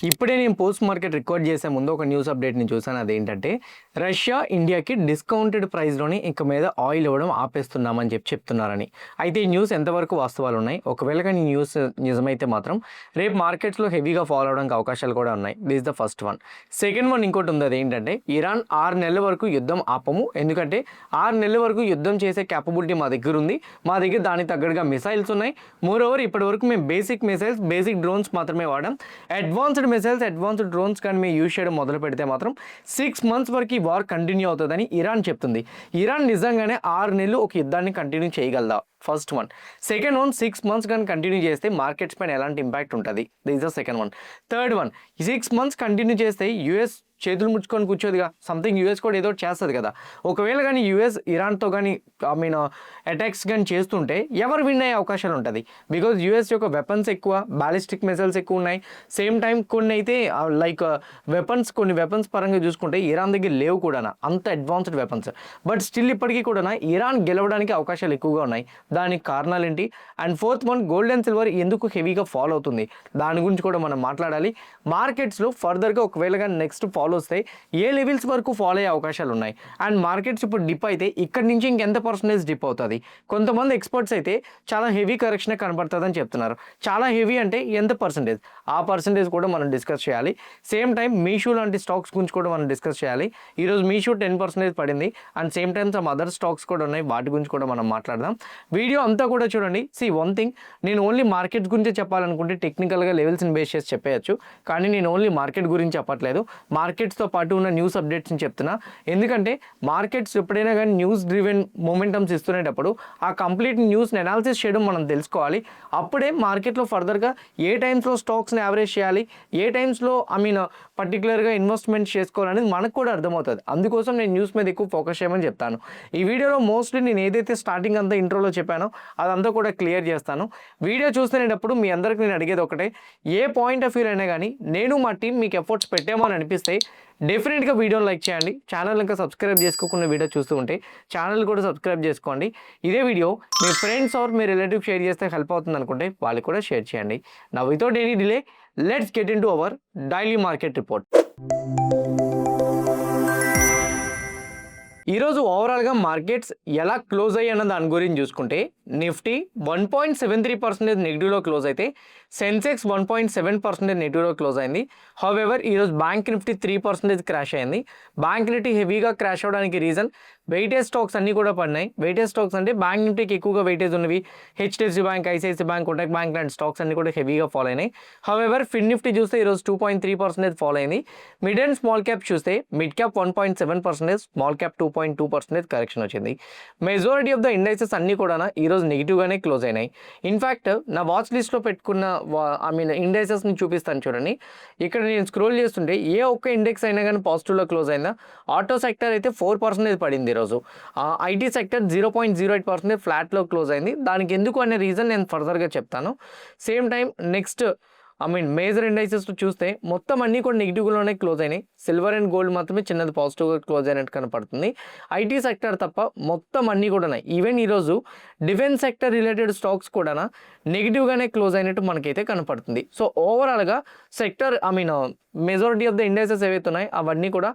ఇప్పుడే నేను post market record చేసే ముందు ఒక న్యూస్ అప్డేట్ని చూసాను. అదేంటంటే రష్యా ఇండియాకి డిస్కౌంటెడ్ ప్రైస్లోనే ఇక మీద ఆయిల్ ఇవ్వడం ఆపేస్తున్నామని చెప్తున్నారని. అయితే ఈ న్యూస్ ఎంతవరకు వాస్తవాలు ఉన్నాయి, ఒకవేళ కానీ ఈ న్యూస్ నిజమైతే మాత్రం రేపు మార్కెట్స్లో హెవీగా ఫాలో అవడానికి అవకాశాలు కూడా ఉన్నాయి. This is the first one. Second one ఇంకోటి ఉంది. అదేంటంటే ఇరాన్ 6 నెలల వరకు యుద్ధం ఆపము, ఎందుకంటే 6 నెలల వరకు యుద్ధం చేసే క్యాపబిలిటీ మా దగ్గర ఉంది, మా దగ్గర దానికి తగ్గట్టుగా మిసైల్స్ ఉన్నాయి. మోర్ ఓవర్ ఇప్పటి వరకు మేము బేసిక్ మిసైల్స్, బేసిక్ డ్రోన్స్ మాత్రమే వాడాం. అడ్వాన్స్డ్ మిసైల్స్, అడ్వాన్స్డ్ డ్రోన్స్ కానీ మేము యూజ్ చేయడం మొదలు పెడితే మాత్రం 6 months వరకు ఈ వార్ కంటిన్యూ అవుతుందని ఇరాన్ చెప్తుంది. ఇరాన్ నిజంగానే 6 నెలలు ఒక యుద్ధాన్ని కంటిన్యూ చేయగలదా? First one. Second one, 6 months కానీ కంటిన్యూ చేస్తే మార్కెట్స్ పైన ఎలాంటి ఇంపాక్ట్ ఉంటుంది? This is the second one. Third one, 6 months continue చేస్తే యూఎస్ చేతులు ముడుచుకొని కూర్చోదుగా, సంథింగ్ యూఎస్ కూడా ఏదో చేస్తుంది కదా. ఒకవేళ కానీ యూఎస్ ఇరాన్తో కానీ అటాక్స్ కానీ చేస్తుంటే ఎవరు విన్ అయ్యే అవకాశాలు ఉంటుంది? బికాజ్ యూఎస్ యొక్క వెపన్స్ ఎక్కువ, బ్యాలిస్టిక్ మిసైల్స్ ఎక్కువ ఉన్నాయి. సేమ్ టైం కొన్ని అయితే కొన్ని వెపన్స్ పరంగా చూసుకుంటే ఇరాన్ దగ్గర లేవు కూడా, అంత అడ్వాన్స్డ్ వెపన్స్. బట్ స్టిల్ ఇప్పటికీ కూడా ఇరాన్ గెలవడానికి అవకాశాలు ఎక్కువగా ఉన్నాయి. దానికి కారణాలు ఏంటి? And fourth one, gold and silver ఎందుకు హెవీగా ఫాలో అవుతుంది, దాని గురించి కూడా మనం మాట్లాడాలి. మార్కెట్స్లో ఫర్దర్గా ఒకవేళ కానీ నెక్స్ట్ ఫాలో వస్తే ఏ లెవెల్స్ వరకు ఫాలో అయ్యే అవకాశాలు ఉన్నాయి. అండ్ మార్కెట్స్ ఇప్పుడు డిప్ అయితే ఇక్కడ నుంచి ఇంకెంత పర్సెంటేజ్ డిప్ అవుతుంది? కొంతమంది ఎక్స్పర్ట్స్ అయితే చాలా హెవీ కరెక్షన్ కనపడుతుందని చెప్తున్నారు. చాలా హెవీ అంటే ఎంత పర్సెంటేజ్? ఆ పర్సెంటేజ్ కూడా మనం డిస్కస్ చేయాలి. సేమ్ టైం మీషో లాంటి స్టాక్స్ గురించి కూడా మనం డిస్కస్ చేయాలి. ఈరోజు మీషో 10% పడింది. And same time some other stocks కూడా ఉన్నాయి, వాటి గురించి కూడా మనం మాట్లాడదాం. వీడియో అంతా కూడా చూడండి. వన్ థింగ్, నేను ఓన్లీ మార్కెట్ గురించి చెప్పాలనుకుంటే టెక్నికల్గా లెవెల్స్ని బేస్ చేసి చెప్పేయచ్చు, కానీ నేను ఓన్లీ మార్కెట్ గురించి చెప్పట్లేదు, మార్కెట్స్తో పాటు ఉన్న న్యూస్ అప్డేట్స్ని చెప్తున్నా. ఎందుకంటే మార్కెట్స్ ఎప్పుడైనా కానీ న్యూస్ డ్రివెన్ మొమెంటమ్స్ ఇస్తునేటప్పుడు ఆ కంప్లీట్ న్యూస్ని అనాలిసిస్ చేయడం మనం తెలుసుకోవాలి. అప్పుడే మార్కెట్లో ఫర్దర్గా ఏ టైమ్స్లో స్టాక్స్ని యావరేజ్ చేయాలి, ఏ టైమ్స్లో పర్టికులర్గా ఇన్వెస్ట్మెంట్ చేసుకోవాలనేది మనకు కూడా అర్థమవుతుంది. అందుకోసం నేను న్యూస్ మీద ఎక్కువ ఫోకస్ చేయమని చెప్తాను. ఈ వీడియోలో మోస్ట్లీ నేను ఏదైతే స్టార్టింగ్ అంతా ఇంట్రోలో చెప్పానో అదంతా కూడా క్లియర్ చేస్తాను. వీడియో చూస్తునేటప్పుడు మీ అందరికి నేను అడిగేది ఒకటే, ఏ పాయింట్ ఆఫ్ వ్యూ అయినా కానీ నేను మా టీం మీకు ఎఫర్ట్స్ పెట్టామో అని అనిపిస్తే డెఫినెట్గా వీడియోని లైక్ చేయండి. ఛానల్ ఇంకా సబ్స్క్రైబ్ చేసుకోకుండా వీడియో చూస్తూ ఉంటే ఛానల్ కూడా సబ్స్క్రైబ్ చేసుకోండి. ఇదే వీడియో మీ ఫ్రెండ్స్ ఆర్ మీ రిలేటివ్ షేర్ చేస్తే హెల్ప్ అవుతుంది అనుకుంటే వాళ్ళకి కూడా షేర్ చేయండి. నా without any delay let's get into our daily market report. ఈరోజు ఓవరాల్గా మార్కెట్స్ ఎలా క్లోజ్ అయ్యాయన్న దాని గురించి చూసుకుంటే నిఫ్టీ 1.73% నెగిటివ్లో క్లోజ్ అయితే సెన్సెక్స్ 1.7% నెగిటివ్లో క్లోజ్ అయింది. హౌవెవర్ ఈరోజు బ్యాంక్ నిఫ్టీ 3% క్రాష్ అయింది. బ్యాంక్ నిఫ్టీ హెవీగా క్రాష్ అవడానికి రీజన్ వెయిటేజ్ స్టాక్స్ అన్నీ కూడా పడినాయి. వెయిటేజ్ స్టాక్స్ అంటే బ్యాంక్ నిఫ్టీకి ఎక్కువగా వెయిటేజ్ ఉన్నవి HDFC bank, ICICI bank, Kotak bank లాంటి స్టాక్స్ అన్ని కూడా హెవీగా ఫాలో అయినాయి. హౌవెవర్ ఫిన్ నిఫ్టీ చూస్తే ఈరోజు 2.3% ఫాలో అయింది. మిడ్ అండ్ స్మాల్ క్యాప్ చూస్తే mid cap 1.7%, small cap 2.2% correction వచ్చింది. మెజారిటీ ఆఫ్ ద ఇండెక్సెస్ అన్నీ కూడా ఈరోజు నెగిటివ్గానే క్లోజ్ అయినాయి. ఇన్ఫ్యాక్ట్ నా వాచ్ లిస్ట్లో పెట్టుకున్న ఇండెక్సెస్ని చూపిస్తాను చూడండి. ఇక్కడ నేను స్క్రోల్ చేస్తుంటే ఏ ఒక్క ఇండెక్స్ అయినా కానీ పాజిటివ్లో క్లోజ్ అయిందా? ఆటో సెక్టర్ అయితే 4% పడింది ఈరోజు. ఐటీ సెక్టర్ 0.08% ఫ్లాట్లో క్లోజ్ అయింది. దానికి ఎందుకు అనే రీజన్ నేను ఫర్దర్గా చెప్తాను. Same time next major indices చూస్తే మొత్తం అన్నీ కూడా నెగిటివ్లోనే క్లోజ్ అయినాయి. సిల్వర్ అండ్ గోల్డ్ మాత్రమే చిన్నది పాజిటివ్గా క్లోజ్ అయినట్టు కనపడుతుంది. ఐటీ సెక్టర్ తప్ప మొత్తం అన్నీ కూడా ఉన్నాయి. ఈవెన్ ఈరోజు డిఫెన్స్ సెక్టర్ రిలేటెడ్ స్టాక్స్ కూడా నెగిటివ్గానే క్లోజ్ అయినట్టు మనకైతే కనపడుతుంది. సో ఓవరాల్గా sector majority of the indices ఏవైతే ఉన్నాయో అవన్నీ కూడా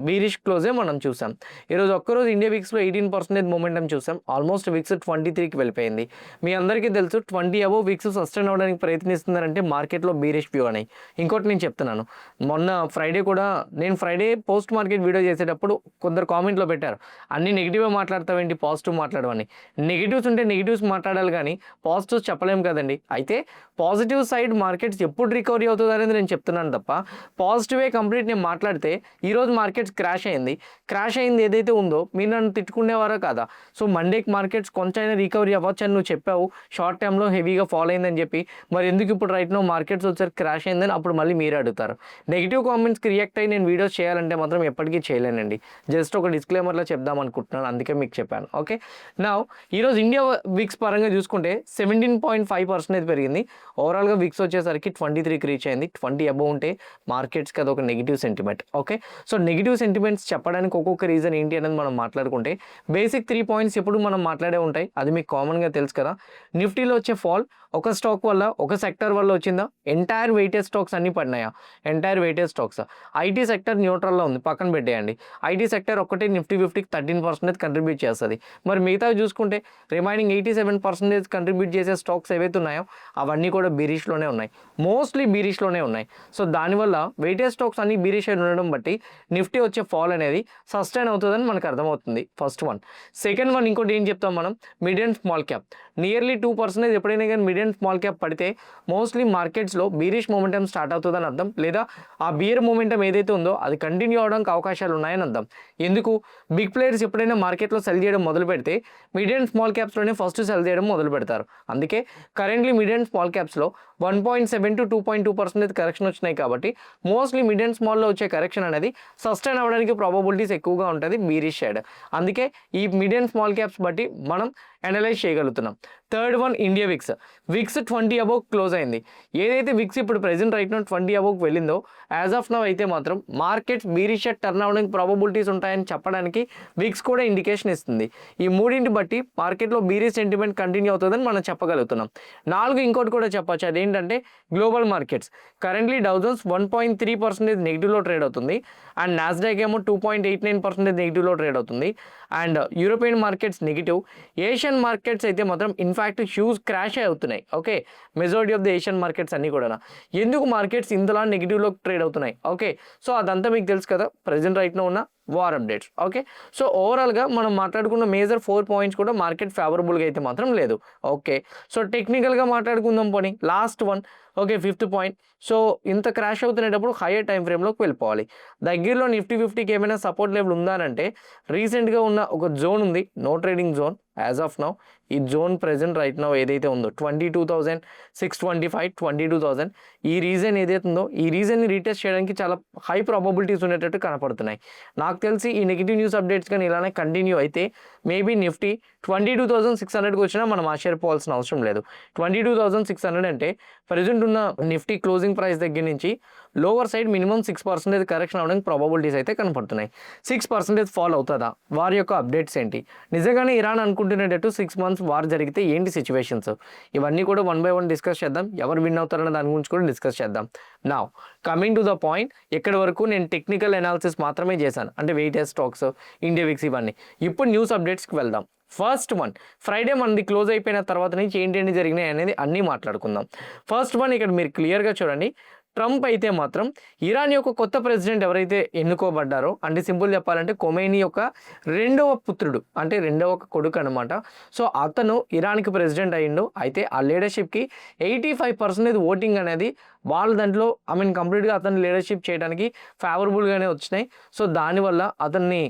బీరిష్ క్లోజే మనం చూసాం. ఈరోజు ఒక్కరోజు ఇండియా విక్స్లో 18% మూమెంటం చూసాం. ఆల్మోస్ట్ విక్స్ 23కి వెళ్ళిపోయింది. మీ అందరికీ తెలుసు 20 అబోవ్ విక్స్ సస్టైన్ అవ్వడానికి ప్రయత్నిస్తున్నారంటే మార్కెట్లో బీరిష్ వ్యూ అని. ఇంకోటి నేను చెప్తున్నాను, మొన్న ఫ్రైడే కూడా నేను ఫ్రైడే పోస్ట్ మార్కెట్ వీడియో చేసేటప్పుడు కొందరు కామెంట్లో పెట్టారు, అన్ని నెగిటివ్గా మాట్లాడతావేంటి, పాజిటివ్ మాట్లాడమని. నెగిటివ్స్ ఉంటే నెగిటివ్స్ మాట్లాడాలి కానీ పాజిటివ్స్ చెప్పలేము కదండి. అయితే పాజిటివ్ సైడ్ మార్కెట్స్ ఎప్పుడు రికవరీ అవుతుంది అనేది నేను చెప్తున్నాను తప్ప పాజిటివే కంప్లీట్ నేను మాట్లాడితే ఈరోజు మార్కెట్స్ క్రాష్ అయింది ఏదైతే ఉందో మీరు నన్ను తిట్టుకునేవారో కాదా? సో మండేకి మార్కెట్స్ కొంచెమైనా రికవరీ అవ్వచ్చు అని నువ్వు చెప్పావు, షార్ట్ టైంలో హెవీగా ఫాలో అయిందని చెప్పి. మరి ఎందుకు ఇప్పుడు రైట్ నో మార్కెట్స్ వచ్చారు క్రాష్ అయిందని అప్పుడు మళ్ళీ మీరు అడుగుతారు. నెగిటివ్ కామెంట్స్కి రియాక్ట్ అయ్యి నేను వీడియోస్ చేయాలంటే మాత్రం ఎప్పటికీ చేయలేనండి. జస్ట్ ఒక డిస్క్లైమర్లో చెప్దాం అనుకుంటున్నాను, అందుకే మీకు చెప్పాను. ఓకే, నా ఈరోజు ఇండియా విక్స్ పరంగా చూసుకుంటే 17.5% పెరిగింది. ఓవరాల్గా విక్స్ వచ్చేసరికి 23కి రీచ్ అయింది. 20 అబోవ్ ఉంటే మార్కెట్స్కి అదొక negative sentiment. Okay, so negative sentiments చెప్పడానికి ఒక్కొక్క రీజన్ ఏంటి అనేది మనం మాట్లాడుకుంటే బేసిక్ 3 పాయింట్స్ ఎప్పుడు మనం మాట్లాడే ఉంటాయి. అది మీకు కామన్గా తెలుసు కదా. నిఫ్టీలో వచ్చే ఫాల్ ఒక స్టాక్ వల్ల, ఒక సెక్టర్ వల్ల వచ్చింది పడిందా? ఎంటైర్ వెయిటెడ్ స్టాక్స్ అన్నీ పడినాయా? Entire weighted stocks. IT sector న్యూట్రల్లో ఉంది, పక్కన పెట్టేయండి. ఐటీ సెక్టర్ ఒక్కటే నిఫ్టీ 50కి 13% కంట్రిబ్యూట్ చేస్తుంది. మరి మిగతావి చూసుకుంటే రిమైనింగ్ 87% కంట్రిబ్యూట్ చేసే స్టాక్స్ ఏవైతే ఉన్నాయో అవన్నీ కూడా బీరిష్లోనే ఉన్నాయి, మోస్ట్లీ బీరిష్లోనే ఉన్నాయి. సో దానివల్ల వెయిటెడ్ స్టాక్స్ అన్ని బీరిష్ అయిన ఉండడం బట్టి నిఫ్టీ వచ్చే ఫాల్ అనేది సస్టైన్ అవుతుందని మనకు అర్థమవుతుంది. First one. సెకండ్ వన్, ఇంకోటి ఏం చెప్తాం మనం, mid and small cap nearly 2% ఎప్పుడైనా కానీ మిడ్ అండ్ స్మాల్ క్యాప్ పడితే మోస్ట్లీ మార్కెట్స్లో బీరిష్ మూమెంటం స్టార్ట్ అవుతుందని అర్థం, లేదా ఆ బీర్ మూమెంటం ఏదైతే ఉందో అది కంటిన్యూ అవడానికి అవకాశాలు ఉన్నాయని అర్థం. ఎందుకు? బిగ్ ప్లేయర్స్ ఎప్పుడైనా మార్కెట్లో సెల్ చేయడం మొదలు పెడితే మిడ్ అండ్ స్మాల్ క్యాప్స్లోనే ఫస్ట్ సెల్ చేయడం మొదలు పెడతారు. అందుకే కరెంట్లీ మిడ్ అండ్ స్మాల్ క్యాప్స్లో 1.7 to 2.2% కరెక్షన్ వచ్చినాయి. కాబట్టి మోస్ట్లీ మిడ్ అండ్ స్మాల్లో వచ్చే కరెక్షన్ అనేది సస్టైన్ అవ్వడానికి ప్రాబబిలిటీస్ ఎక్కువగా ఉంటుంది బీరిష్ సైడ్. అందుకే ఈ మిడ్ అండ్ స్మాల్ క్యాప్స్ బట్టి మనం అనలైజ్ చేయగలుగుతున్నాం. Third one, India VIX. VIX 20 above close అయింది. ఏదైతే విక్స్ ఇప్పుడు ప్రెజెంట్ రైట్ నో 20 అబోవ్ వెళ్ళిందో యాజ్ ఆఫ్ నౌ అయితే మాత్రం మార్కెట్స్ బీరిష్ టర్న్ అవ్వడానికి ప్రాబబిలిటీస్ ఉంటాయని చెప్పడానికి విక్స్ కూడా ఇండికేషన్ ఇస్తుంది. ఈ మూడింటి బట్టి మార్కెట్లో బీరిష్ సెంటిమెంట్ కంటిన్యూ అవుతుందని మనం చెప్పగలుగుతున్నాం. 4 ఇంకోటి కూడా చెప్పొచ్చు, అదేంటంటే global markets. Currently Dow Jones 1.3% నెగిటివ్లో ట్రేడ్ అవుతుంది, అండ్ నాస్డాక్ ఏమో 2.89% నెగిటివ్లో ట్రేడ్ అవుతుంది, and European markets negative. Asian markets అయితే మాత్రం ఇన్ఫాక్ట్ హ్యూజ్ క్రాష్ అవుతున్నాయి. Okay, majority of the Asian markets అన్నీ కూడా. ఎందుకు మార్కెట్స్ ఇంతలా నెగిటివ్లో ట్రేడ్ అవుతున్నాయి? ఓకే, సో అదంతా మీకు తెలుసు కదా ప్రెజెంట్ రైట్లో ఉన్న వార్ అప్డేట్స్. ఓకే, సో ఓవరాల్గా మనం మాట్లాడుకున్న మేజర్ 4 పాయింట్స్ కూడా మార్కెట్ ఫేవరబుల్గా అయితే మాత్రం లేదు. ఓకే, సో టెక్నికల్గా మాట్లాడుకుందాం పోనీ. Last one, okay, 5th point. So ఇంత క్రాష్ అవుతున్నప్పుడు హైయర్ టైం ఫ్రేమ్లోకి వెళ్ళిపోవాలి. దగ్గరలో నిఫ్టీ 50కి ఏమైనా సపోర్ట్ లెవెల్ ఉందా అంటే రీసెంట్గా ఉన్న ఒక జోన్ ఉంది, no trading zone as of now. ఈ జోన్ ప్రెజెంట్ రైట్ నౌ ఏదైతే ఉందో 22,625, 22,000, ఈ రీజన్ ఏదైతే ఉందో ఈ రీజన్ని రీటెస్ట్ చేయడానికి చాలా హై ప్రాబబిలిటీస్ ఉండేటట్టు కనపడుతున్నాయి. నాకు తెలిసి ఈ నెగిటివ్ న్యూస్ అప్డేట్స్ కానీ ఇలానే కంటిన్యూ అయితే మేబీ నిఫ్టీ 22,600కి వచ్చినా మనం ఆశ్చర్యపోవాల్సిన అవసరం లేదు. 22,600 అంటే ప్రజెంట్ ఉన్న నిఫ్టీ క్లోజింగ్ ప్రైస్ దగ్గర నుంచి లోవర్ సైడ్ మినిమం 6% కరెక్షన్ అవడానికి ప్రాబబిలిటీస్ అయితే కనపడుతున్నాయి. 6% ఫాల్ అవుతుందా? వారి యొక్క అప్డేట్స్ ఏంటి? నిజంగానే ఇరాన్ అనుకుంటున్నట్టు 6 months వార్ జరిగితే ఏంటి సిచ్యువేషన్స్? ఇవన్నీ కూడా 1 by 1 డిస్కస్ చేద్దాం. ఎవరు విన్ అవుతారన్న దాని గురించి కూడా డిస్కస్ చేద్దాం. Now coming to the point, ఇక్కడి వరకు నేను టెక్నికల్ అనాలిసిస్ మాత్రమే చేశాను, అంటే వెయిటెడ్ స్టాక్స్, ఇండియా విక్స్ ఇవన్నీ. ఇప్పుడు న్యూస్ అప్డేట్స్కి వెళ్దాం. ఫస్ట్ వన్, ఫ్రైడే మనది క్లోజ్ అయిపోయిన తర్వాత నుంచి ఏంటి జరిగినాయి అనేది అన్నీ మాట్లాడుకుందాం. ఫస్ట్ వన్, ఇక్కడ మీరు క్లియర్గా చూడండి. ట్రంప్ అయితే మాత్రం ఇరాన్ యొక్క కొత్త ప్రెసిడెంట్ ఎవరైతే ఎన్నుకోబడ్డారో, అంటే సింపుల్ చెప్పాలంటే ఖొమైనీ యొక్క రెండవ పుత్రుడు, అంటే రెండవ కొడుకు అనమాట. సో అతను ఇరాన్కి ప్రెసిడెంట్ అయ్యిండు. అయితే ఆ లీడర్షిప్కి 85% ఓటింగ్ అనేది వాళ్ళ దాంట్లో కంప్లీట్గా అతను లీడర్షిప్ చేయడానికి ఫేవరబుల్గానే వచ్చినాయి. సో దానివల్ల అతన్ని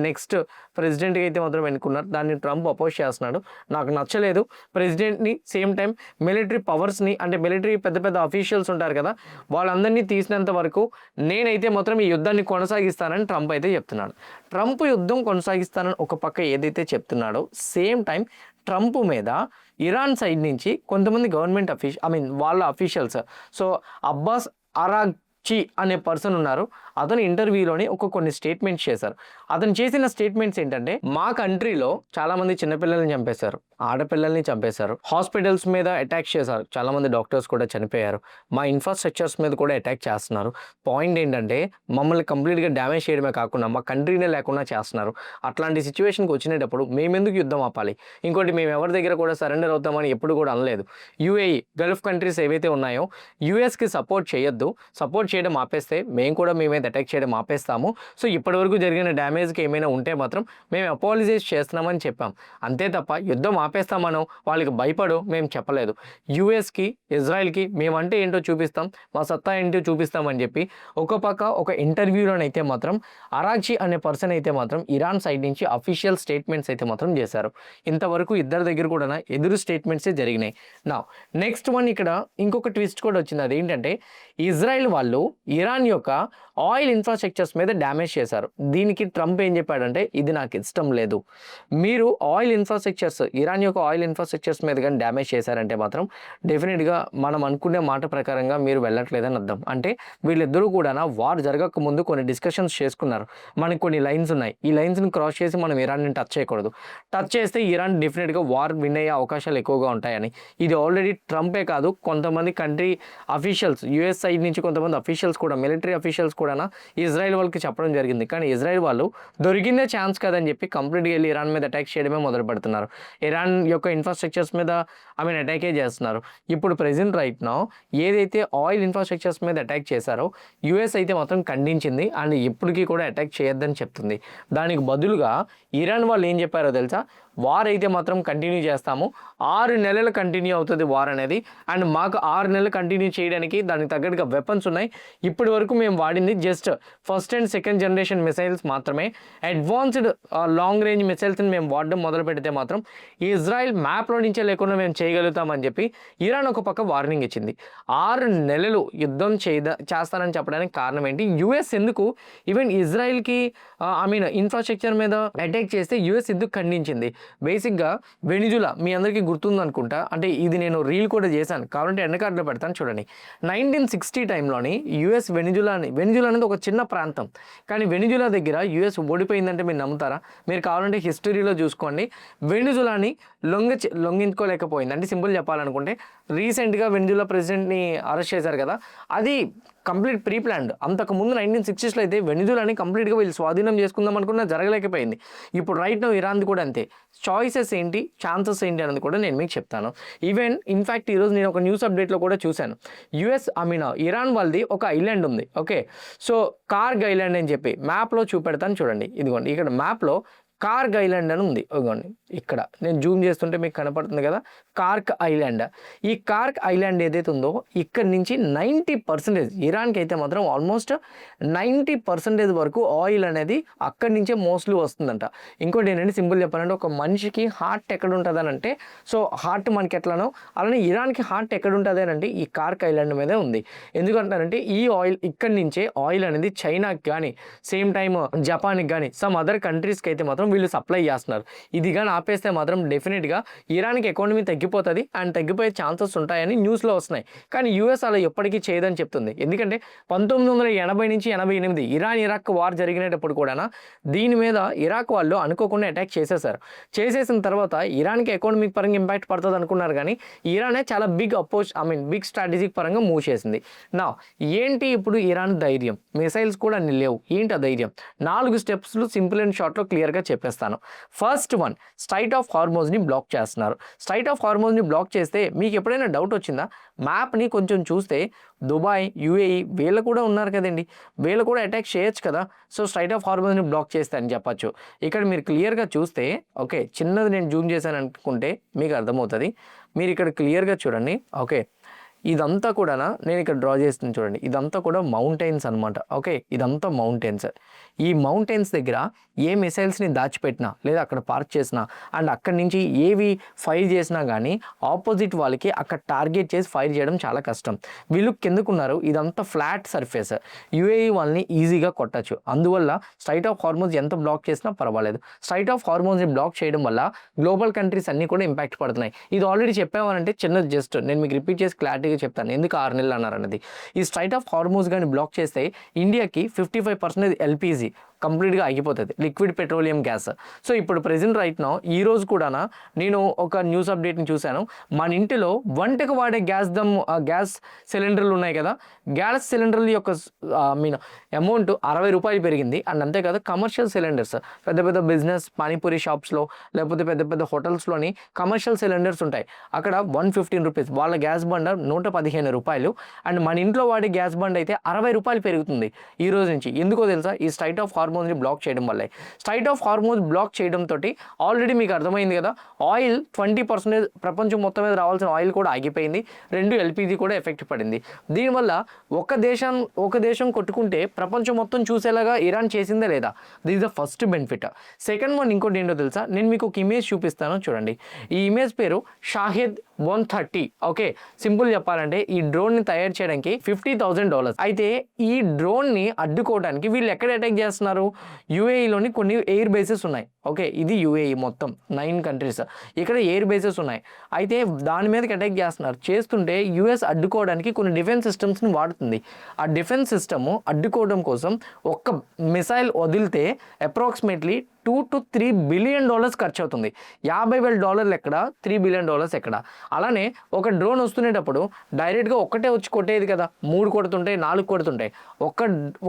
నెక్స్ట్ ప్రెసిడెంట్గా అయితే మాత్రం ఎన్నుకున్నారు. దాన్ని ట్రంప్ అపోజ్ చేస్తున్నాడు. నాకు నచ్చలేదు. ప్రెసిడెంట్ని సేమ్ టైం మిలిటరీ పవర్స్ని, అంటే మిలిటరీ పెద్ద పెద్ద అఫీషియల్స్ ఉంటారు కదా, వాళ్ళందరినీ తీసినంత వరకు నేనైతే మాత్రం ఈ యుద్ధాన్ని కొనసాగిస్తానని ట్రంప్ అయితే చెప్తున్నాడు. ట్రంప్ యుద్ధం కొనసాగిస్తానని ఒక పక్క ఏదైతే చెప్తున్నాడో, సేమ్ టైం ట్రంప్ మీద ఇరాన్ సైడ్ నుంచి కొంతమంది గవర్నమెంట్ వాళ్ళ అఫీషియల్స్, సో అబ్బాస్ అరాగ్చి అనే పర్సన్ ఉన్నారు. అతను ఇంటర్వ్యూలోని కొన్ని స్టేట్మెంట్స్ చేశారు. అతను చేసిన స్టేట్మెంట్స్ ఏంటంటే, మా కంట్రీలో చాలామంది చిన్నపిల్లల్ని చంపేశారు, ఆడపిల్లల్ని చంపేశారు, హాస్పిటల్స్ మీద అటాక్ చేశారు, చాలామంది డాక్టర్స్ కూడా చనిపోయారు, మా ఇన్ఫ్రాస్ట్రక్చర్స్ మీద కూడా అటాక్ చేస్తున్నారు. పాయింట్ ఏంటంటే మమ్మల్ని కంప్లీట్గా డ్యామేజ్ చేయడమే కాకుండా మా కంట్రీనే లేకుండా చేస్తున్నారు. అట్లాంటి సిచ్యువేషన్కి వచ్చినప్పుడు మేమెందుకు యుద్ధం ఆపాలి? ఇంకోటి, మేము ఎవరి దగ్గర కూడా సరెండర్ అవుతామని ఎప్పుడు కూడా అనలేదు. యూఏఈ, గల్ఫ్ కంట్రీస్ ఏవైతే ఉన్నాయో యూఎస్కి సపోర్ట్ చేయొద్దు, సపోర్ట్ చేయడం ఆపేస్తే మేము కూడా మేమైతే అటాక్ చేయడం ఆపేస్తాము. సో ఇప్పటివరకు జరిగిన డ్యామేజ్కి ఏమైనా ఉంటే మాత్రం మేము అపాలజైజ్ చేస్తున్నామని చెప్పాం. అంతే తప్ప యుద్ధం ఆపేస్తామనో వాళ్ళకి భయపడో మేము చెప్పలేదు. యూఎస్కి, ఇజ్రాయెల్కి మేమంటే ఏంటో చూపిస్తాం, మా సత్తా ఏంటో చూపిస్తామని చెప్పి ఒక పక్క ఒక ఇంటర్వ్యూలోనైతే మాత్రం అరాగ్చి అనే పర్సన్ అయితే మాత్రం ఇరాన్ సైడ్ నుంచి అఫీషియల్ స్టేట్మెంట్స్ అయితే మాత్రం చేశారు. ఇంతవరకు ఇద్దరి దగ్గర కూడా ఎదురు స్టేట్మెంట్సే జరిగినాయి. నా నెక్స్ట్ వన్, ఇక్కడ ఇంకొక ట్విస్ట్ కూడా వచ్చింది. అదేంటంటే ఇజ్రాయెల్ వాళ్ళు ఇరాన్ యొక్క ఆయిల్ ఇన్ఫ్రాస్ట్రక్చర్స్ మీద డ్యామేజ్ చేశారు. దీనికి ట్రంప్ ఏం చెప్పాడంటే ఇది నాకు ఇష్టం లేదు, మీరు ఆయిల్ ఇన్ఫ్రాస్ట్రక్చర్స్ ఇరాన్ యొక్క ఆయిల్ ఇన్ఫ్రాస్ట్రక్చర్స్ మీద కానీ డ్యామేజ్ చేశారంటే మాత్రం డెఫినెట్గా మనం అనుకునే మాట ప్రకారంగా మీరు వెళ్ళట్లేదని అర్థం. అంటే వీళ్ళిద్దరూ కూడా వార్ జరగక ముందు కొన్ని డిస్కషన్స్ చేసుకున్నారు. మనకు కొన్ని లైన్స్ ఉన్నాయి, ఈ లైన్స్ని క్రాస్ చేసి మనం ఇరాన్ని టచ్ చేయకూడదు, టచ్ చేస్తే ఇరాన్ డెఫినెట్గా వార్ విన్ అయ్యే అవకాశాలు ఎక్కువగా ఉంటాయని. ఇది ఆల్రెడీ ట్రంపే కాదు, కొంతమంది కంట్రీ అఫీషియల్స్ యూఎస్ సైడ్ నుంచి కొంతమంది అఫీషియల్స్ కూడా, మిలిటరీ అఫీషియల్స్ కూడా ఇజ్రాయెల్ వాళ్ళకి చెప్పడం జరిగింది. కానీ ఇజ్రాయెల్ వాళ్ళు దొరికిందే ఛాన్స్ కదని చెప్పి కంప్లీట్గా వెళ్ళి ఇరాన్ మీద అటాక్ చేయడమే మొదలు పెడుతున్నారు. ఇరాన్ యొక్క ఇన్ఫ్రాస్ట్రక్చర్స్ మీద అటాకే చేస్తున్నారు. ఇప్పుడు ప్రెజెంట్ రైట్ నౌ ఏదైతే ఆయిల్ ఇన్ఫ్రాస్ట్రక్చర్స్ మీద అటాక్ చేశారో యూఎస్ అయితే మాత్రం ఖండించింది అండ్ ఇప్పటికీ కూడా అటాక్ చేయొద్దని చెప్తుంది. దానికి బదులుగా ఇరాన్ వాళ్ళు ఏం చెప్పారో తెలుసా, వార్ అయితే మాత్రం కంటిన్యూ చేస్తాము, 6 నెలలు కంటిన్యూ అవుతుంది వార్ అనేది, అండ్ మాకు 6 నెలలు కంటిన్యూ చేయడానికి దానికి తగ్గట్టుగా వెపన్స్ ఉన్నాయి. ఇప్పటి వరకు మేము వాడింది just first and second generation missiles మాత్రమే. అడ్వాన్స్డ్ లాంగ్ రేంజ్ మిసైల్స్ని మేము వాడడం మొదలు పెడితే మాత్రం ఇజ్రాయెల్ మ్యాప్లో నుంచే లేకుండా మేము చేయగలుగుతామని చెప్పి ఇరాన్ ఒక పక్క వార్నింగ్ ఇచ్చింది. 6 నెలలు యుద్ధం చేస్తానని చెప్పడానికి కారణం ఏంటి? యూఎస్ ఎందుకు ఈవెన్ ఇజ్రాయెల్కి ఇన్ఫ్రాస్ట్రక్చర్ మీద అటాక్ చేస్తే యూఎస్ ఎందుకు ఖండించింది? బేసిక్గా వెనిజులా మీ అందరికీ గుర్తుంది అనుకుంటా, అంటే ఇది నేను రీల్ కూడా చేశాను, కాబట్టి ఎండ్ కార్డులో పెడతాను చూడండి. 1960 టైంలోని యూఎస్ వెనిజులా అనేది ఒక చిన్న ప్రాంతం, కానీ వెనిజులా దగ్గర యూఎస్ ఓడిపోయిందంటే మీరు నమ్ముతారా? మీరు కావాలంటే హిస్టరీలో చూసుకోండి. వెనిజులాని లొంగించుకోలేకపోయింది. అంటే సింపుల్ చెప్పాలనుకుంటే రీసెంట్గా వెనిజులా ప్రెసిడెంట్ని అరెస్ట్ చేశారు కదా, అది కంప్లీట్ ప్రీ ప్లాన్డ్. అంతకుముందు 1960s అయితే వెనిజులాని కంప్లీట్గా వీళ్ళు స్వాధీనం చేసుకుందాం అనుకున్నా జరగలేకపోయింది. ఇప్పుడు రైట్ నౌ ఇరాన్ది కూడా అంతే. చాయిసెస్ ఏంటి, ఛాన్సెస్ ఏంటి అనేది కూడా నేను మీకు చెప్తాను. ఈవెన్ ఇన్ఫ్యాక్ట్ ఈరోజు నేను ఒక న్యూస్ అప్డేట్లో కూడా చూశాను, ఇరాన్ వాళ్ళది ఒక ఐలాండ్ ఉంది. ఓకే, సో కార్గ్ ఐలాండ్ అని చెప్పి మ్యాప్లో చూపెడతాను చూడండి. ఇదిగోండి ఇక్కడ మ్యాప్లో కార్గ్ ఐలాండ్ అని ఉంది. ఇదిగోండి ఇక్కడ నేను జూమ్ చేస్తుంటే మీకు కనపడుతుంది కదా కార్క్ ఐలాండ్. ఈ కార్క్ ఐలాండ్ ఏదైతే ఉందో ఇక్కడ నుంచి 90% ఇరాన్కి అయితే మాత్రం ఆల్మోస్ట్ 90% వరకు ఆయిల్ అనేది అక్కడి నుంచే మోస్ట్లీ వస్తుందంట. ఇంకోటి ఏంటంటే సింపుల్ చెప్పాలంటే ఒక మనిషికి హార్ట్ ఎక్కడ ఉంటుంది అని అంటే, సో హార్ట్ మనకి ఎట్లానో అలానే ఇరాన్కి హార్ట్ ఎక్కడ ఉంటుంది అని అంటే ఈ కార్క్ ఐలాండ్ మీదే ఉంది. ఎందుకంటారంటే ఈ ఆయిల్ ఇక్కడి నుంచే ఆయిల్ అనేది చైనాకి కానీ సేమ్ టైమ్ జపాన్కి కానీ సమ్ అదర్ కంట్రీస్కి అయితే మాత్రం వీళ్ళు సప్లై చేస్తున్నారు. ఇది కానీ ఆపేస్తే మాత్రం డెఫినెట్గా ఇరాన్కి ఎకానమీ తగ్గిపోతుంది అండ్ తగ్గిపోయే ఛాన్సెస్ ఉంటాయని న్యూస్లో వస్తున్నాయి. కానీ యూఎస్ అలా ఎప్పటికీ చేయదని చెప్తుంది. ఎందుకంటే 1980 నుంచి 88 ఇరాక్ వార్ జరిగినప్పుడు కూడా దీని మీద ఇరాక్ వాళ్ళు అనుకోకుండా అటాక్ చేసేసిన తర్వాత ఇరాన్కి ఎకానమిక్ పరంగా ఇంపాక్ట్ పడుతుంది అనుకున్నారు, కానీ ఇరానే చాలా బిగ్ స్ట్రాటజిక్ పరంగా మూవ్ చేసింది. నా ఏంటి ఇప్పుడు ఇరాన్ ధైర్యం? మిసైల్స్ కూడా లేవు, ఏంటి ఆ ధైర్యం? 4 స్టెప్స్లు సింపుల్ అండ్ షార్ట్లో క్లియర్గా చెప్పేస్తాను. ఫస్ట్ వన్, స్ట్రైట్ ఆఫ్ హార్మోజ్ని బ్లాక్ చేస్తున్నారు. స్ట్రైట్ ఆఫ్ హార్మోజ్ని బ్లాక్ చేస్తే మీకు ఎప్పుడైనా డౌట్ వచ్చిందా? మ్యాప్ని కొంచెం చూస్తే దుబాయ్, యుఏఈ వీళ్ళు కూడా ఉన్నారు కదండి, వీళ్ళు కూడా అటాక్ చేయొచ్చు కదా. సో స్ట్రైట్ ఆఫ్ హార్మోజ్ని బ్లాక్ చేస్తే అని చెప్పచ్చు. ఇక్కడ మీరు క్లియర్గా చూస్తే, ఓకే చిన్నది నేను జూమ్ చేశాను అనుకుంటే మీకు అర్థమవుతుంది. మీరు ఇక్కడ క్లియర్గా చూడండి. ఓకే, ఇదంతా కూడా నేను ఇక్కడ డ్రా చేస్తుంది చూడండి, ఇదంతా కూడా మౌంటైన్స్ అనమాట. ఓకే, ఇదంతా మౌంటైన్స్. ఈ మౌంటైన్స్ దగ్గర ఏ మిసైల్స్ని దాచిపెట్టినా లేదా అక్కడ పార్క్ చేసినా అండ్ అక్కడి నుంచి ఏవి ఫైర్ చేసినా కానీ ఆపోజిట్ వాళ్ళకి అక్కడ టార్గెట్ చేసి ఫైర్ చేయడం చాలా కష్టం. వీళ్ళు కిందకున్నారు, ఇదంతా ఫ్లాట్ సర్ఫేస్, యుఏఈ వాళ్ళని ఈజీగా కొట్టచ్చు. అందువల్ల స్ట్రైట్ ఆఫ్ హార్మోజ్ ఎంత బ్లాక్ చేసినా పర్వాలేదు. స్ట్రైట్ ఆఫ్ హార్మోజ్ని బ్లాక్ చేయడం వల్ల గ్లోబల్ కంట్రీస్ అన్నీ కూడా ఇంపాక్ట్ పడుతున్నాయి. ఇది ఆల్రెడీ చెప్పామనంటే చిన్న జస్ట్ నేను మీకు రిపీట్ చేసి క్లారిటీగా చెప్తాను ఎందుకు 6 నెలలు అన్నారన్నది. ఈ స్ట్రైట్ ఆఫ్ హార్మోజ్ కానీ బ్లాక్ చేస్తే ఇండియాకి 55% ఎల్పిజి కంప్లీట్గా ఆగిపోతుంది, లిక్విడ్ పెట్రోలియం గ్యాస్. సో ఇప్పుడు ప్రెజెంట్ రైట్ నౌ ఈ రోజు కూడా నేను ఒక న్యూస్ అప్డేట్ని చూశాను. మన ఇంటిలో వంటకు వాడే గ్యాస్ సిలిండర్లు ఉన్నాయి కదా, గ్యాస్ సిలిండర్ల యొక్క అమౌంట్ 60 రూపాయలు పెరిగింది. అండ్ అంతేకాదు కమర్షియల్ సిలిండర్స్ పెద్ద పెద్ద బిజినెస్ పానీపూరి షాప్స్లో లేకపోతే పెద్ద పెద్ద హోటల్స్లోని కమర్షియల్ సిలిండర్స్ ఉంటాయి, అక్కడ 115 రూపీస్, వాళ్ళ గ్యాస్ బండ 115 రూపాయలు. అండ్ మన ఇంట్లో వాడే గ్యాస్ బండ్ అయితే 60 రూపాయలు పెరుగుతుంది ఈ రోజు నుంచి. ఎందుకో తెలుసా? ఈ స్ట్రైట్ ఆఫ్ హార్మోజ్ హార్మోన్స్ని బ్లాక్ చేయడం వల్లే. స్ట్రైట్ ఆఫ్ హార్మోన్స్ బ్లాక్ చేయడంతో ఆల్రెడీ మీకు అర్థమైంది కదా, ఆయిల్ 20% ప్రపంచం మొత్తం మీద రావాల్సిన ఆయిల్ కూడా ఆగిపోయింది. 2 ఎల్పిజి కూడా ఎఫెక్ట్ పడింది. దీనివల్ల ఒక దేశం కొట్టుకుంటే ప్రపంచం మొత్తం చూసేలాగా ఇరాన్ చేసిందే లేదా? This is the first benefit. Second one ఇంకోటి ఏంటో తెలుసా, నేను మీకు ఒక ఇమేజ్ చూపిస్తాను చూడండి. ఈ ఇమేజ్ పేరు షాహెద్ 130. ఓకే, సింపుల్ చెప్పాలంటే ఈ డ్రోన్ని తయారు చేయడానికి $50,000. అయితే ఈ డ్రోన్ని అడ్డుకోవడానికి వీళ్ళు ఎక్కడ అటాక్ చేస్తున్నారు? యూఏఈలోని కొన్ని ఎయిర్ బేసెస్ ఉన్నాయి. ఓకే, ఇది యూఏఈ మొత్తం 9 కంట్రీస్, ఇక్కడ ఎయిర్ బేసెస్ ఉన్నాయి. అయితే దాని మీదకి అటాక్ చేస్తున్నారు. చేస్తుంటే యూఎస్ అడ్డుకోవడానికి కొన్ని డిఫెన్స్ సిస్టమ్స్ని వాడుతుంది. ఆ డిఫెన్స్ సిస్టమ్ అడ్డుకోవడం కోసం ఒక్క మిసైల్ వదిలితే అప్రాక్సిమేట్లీ $2 to $3 బిలియన్ ఖర్చు అవుతుంది. $50,000 ఎక్కడ, $3 బిలియన్ ఎక్కడ? అలానే ఒక డ్రోన్ వస్తునేటప్పుడు డైరెక్ట్గా ఒక్కటే వచ్చి కొట్టేది కదా, 3 కొడుతుంటాయి, 4 కొడుతుంటాయి.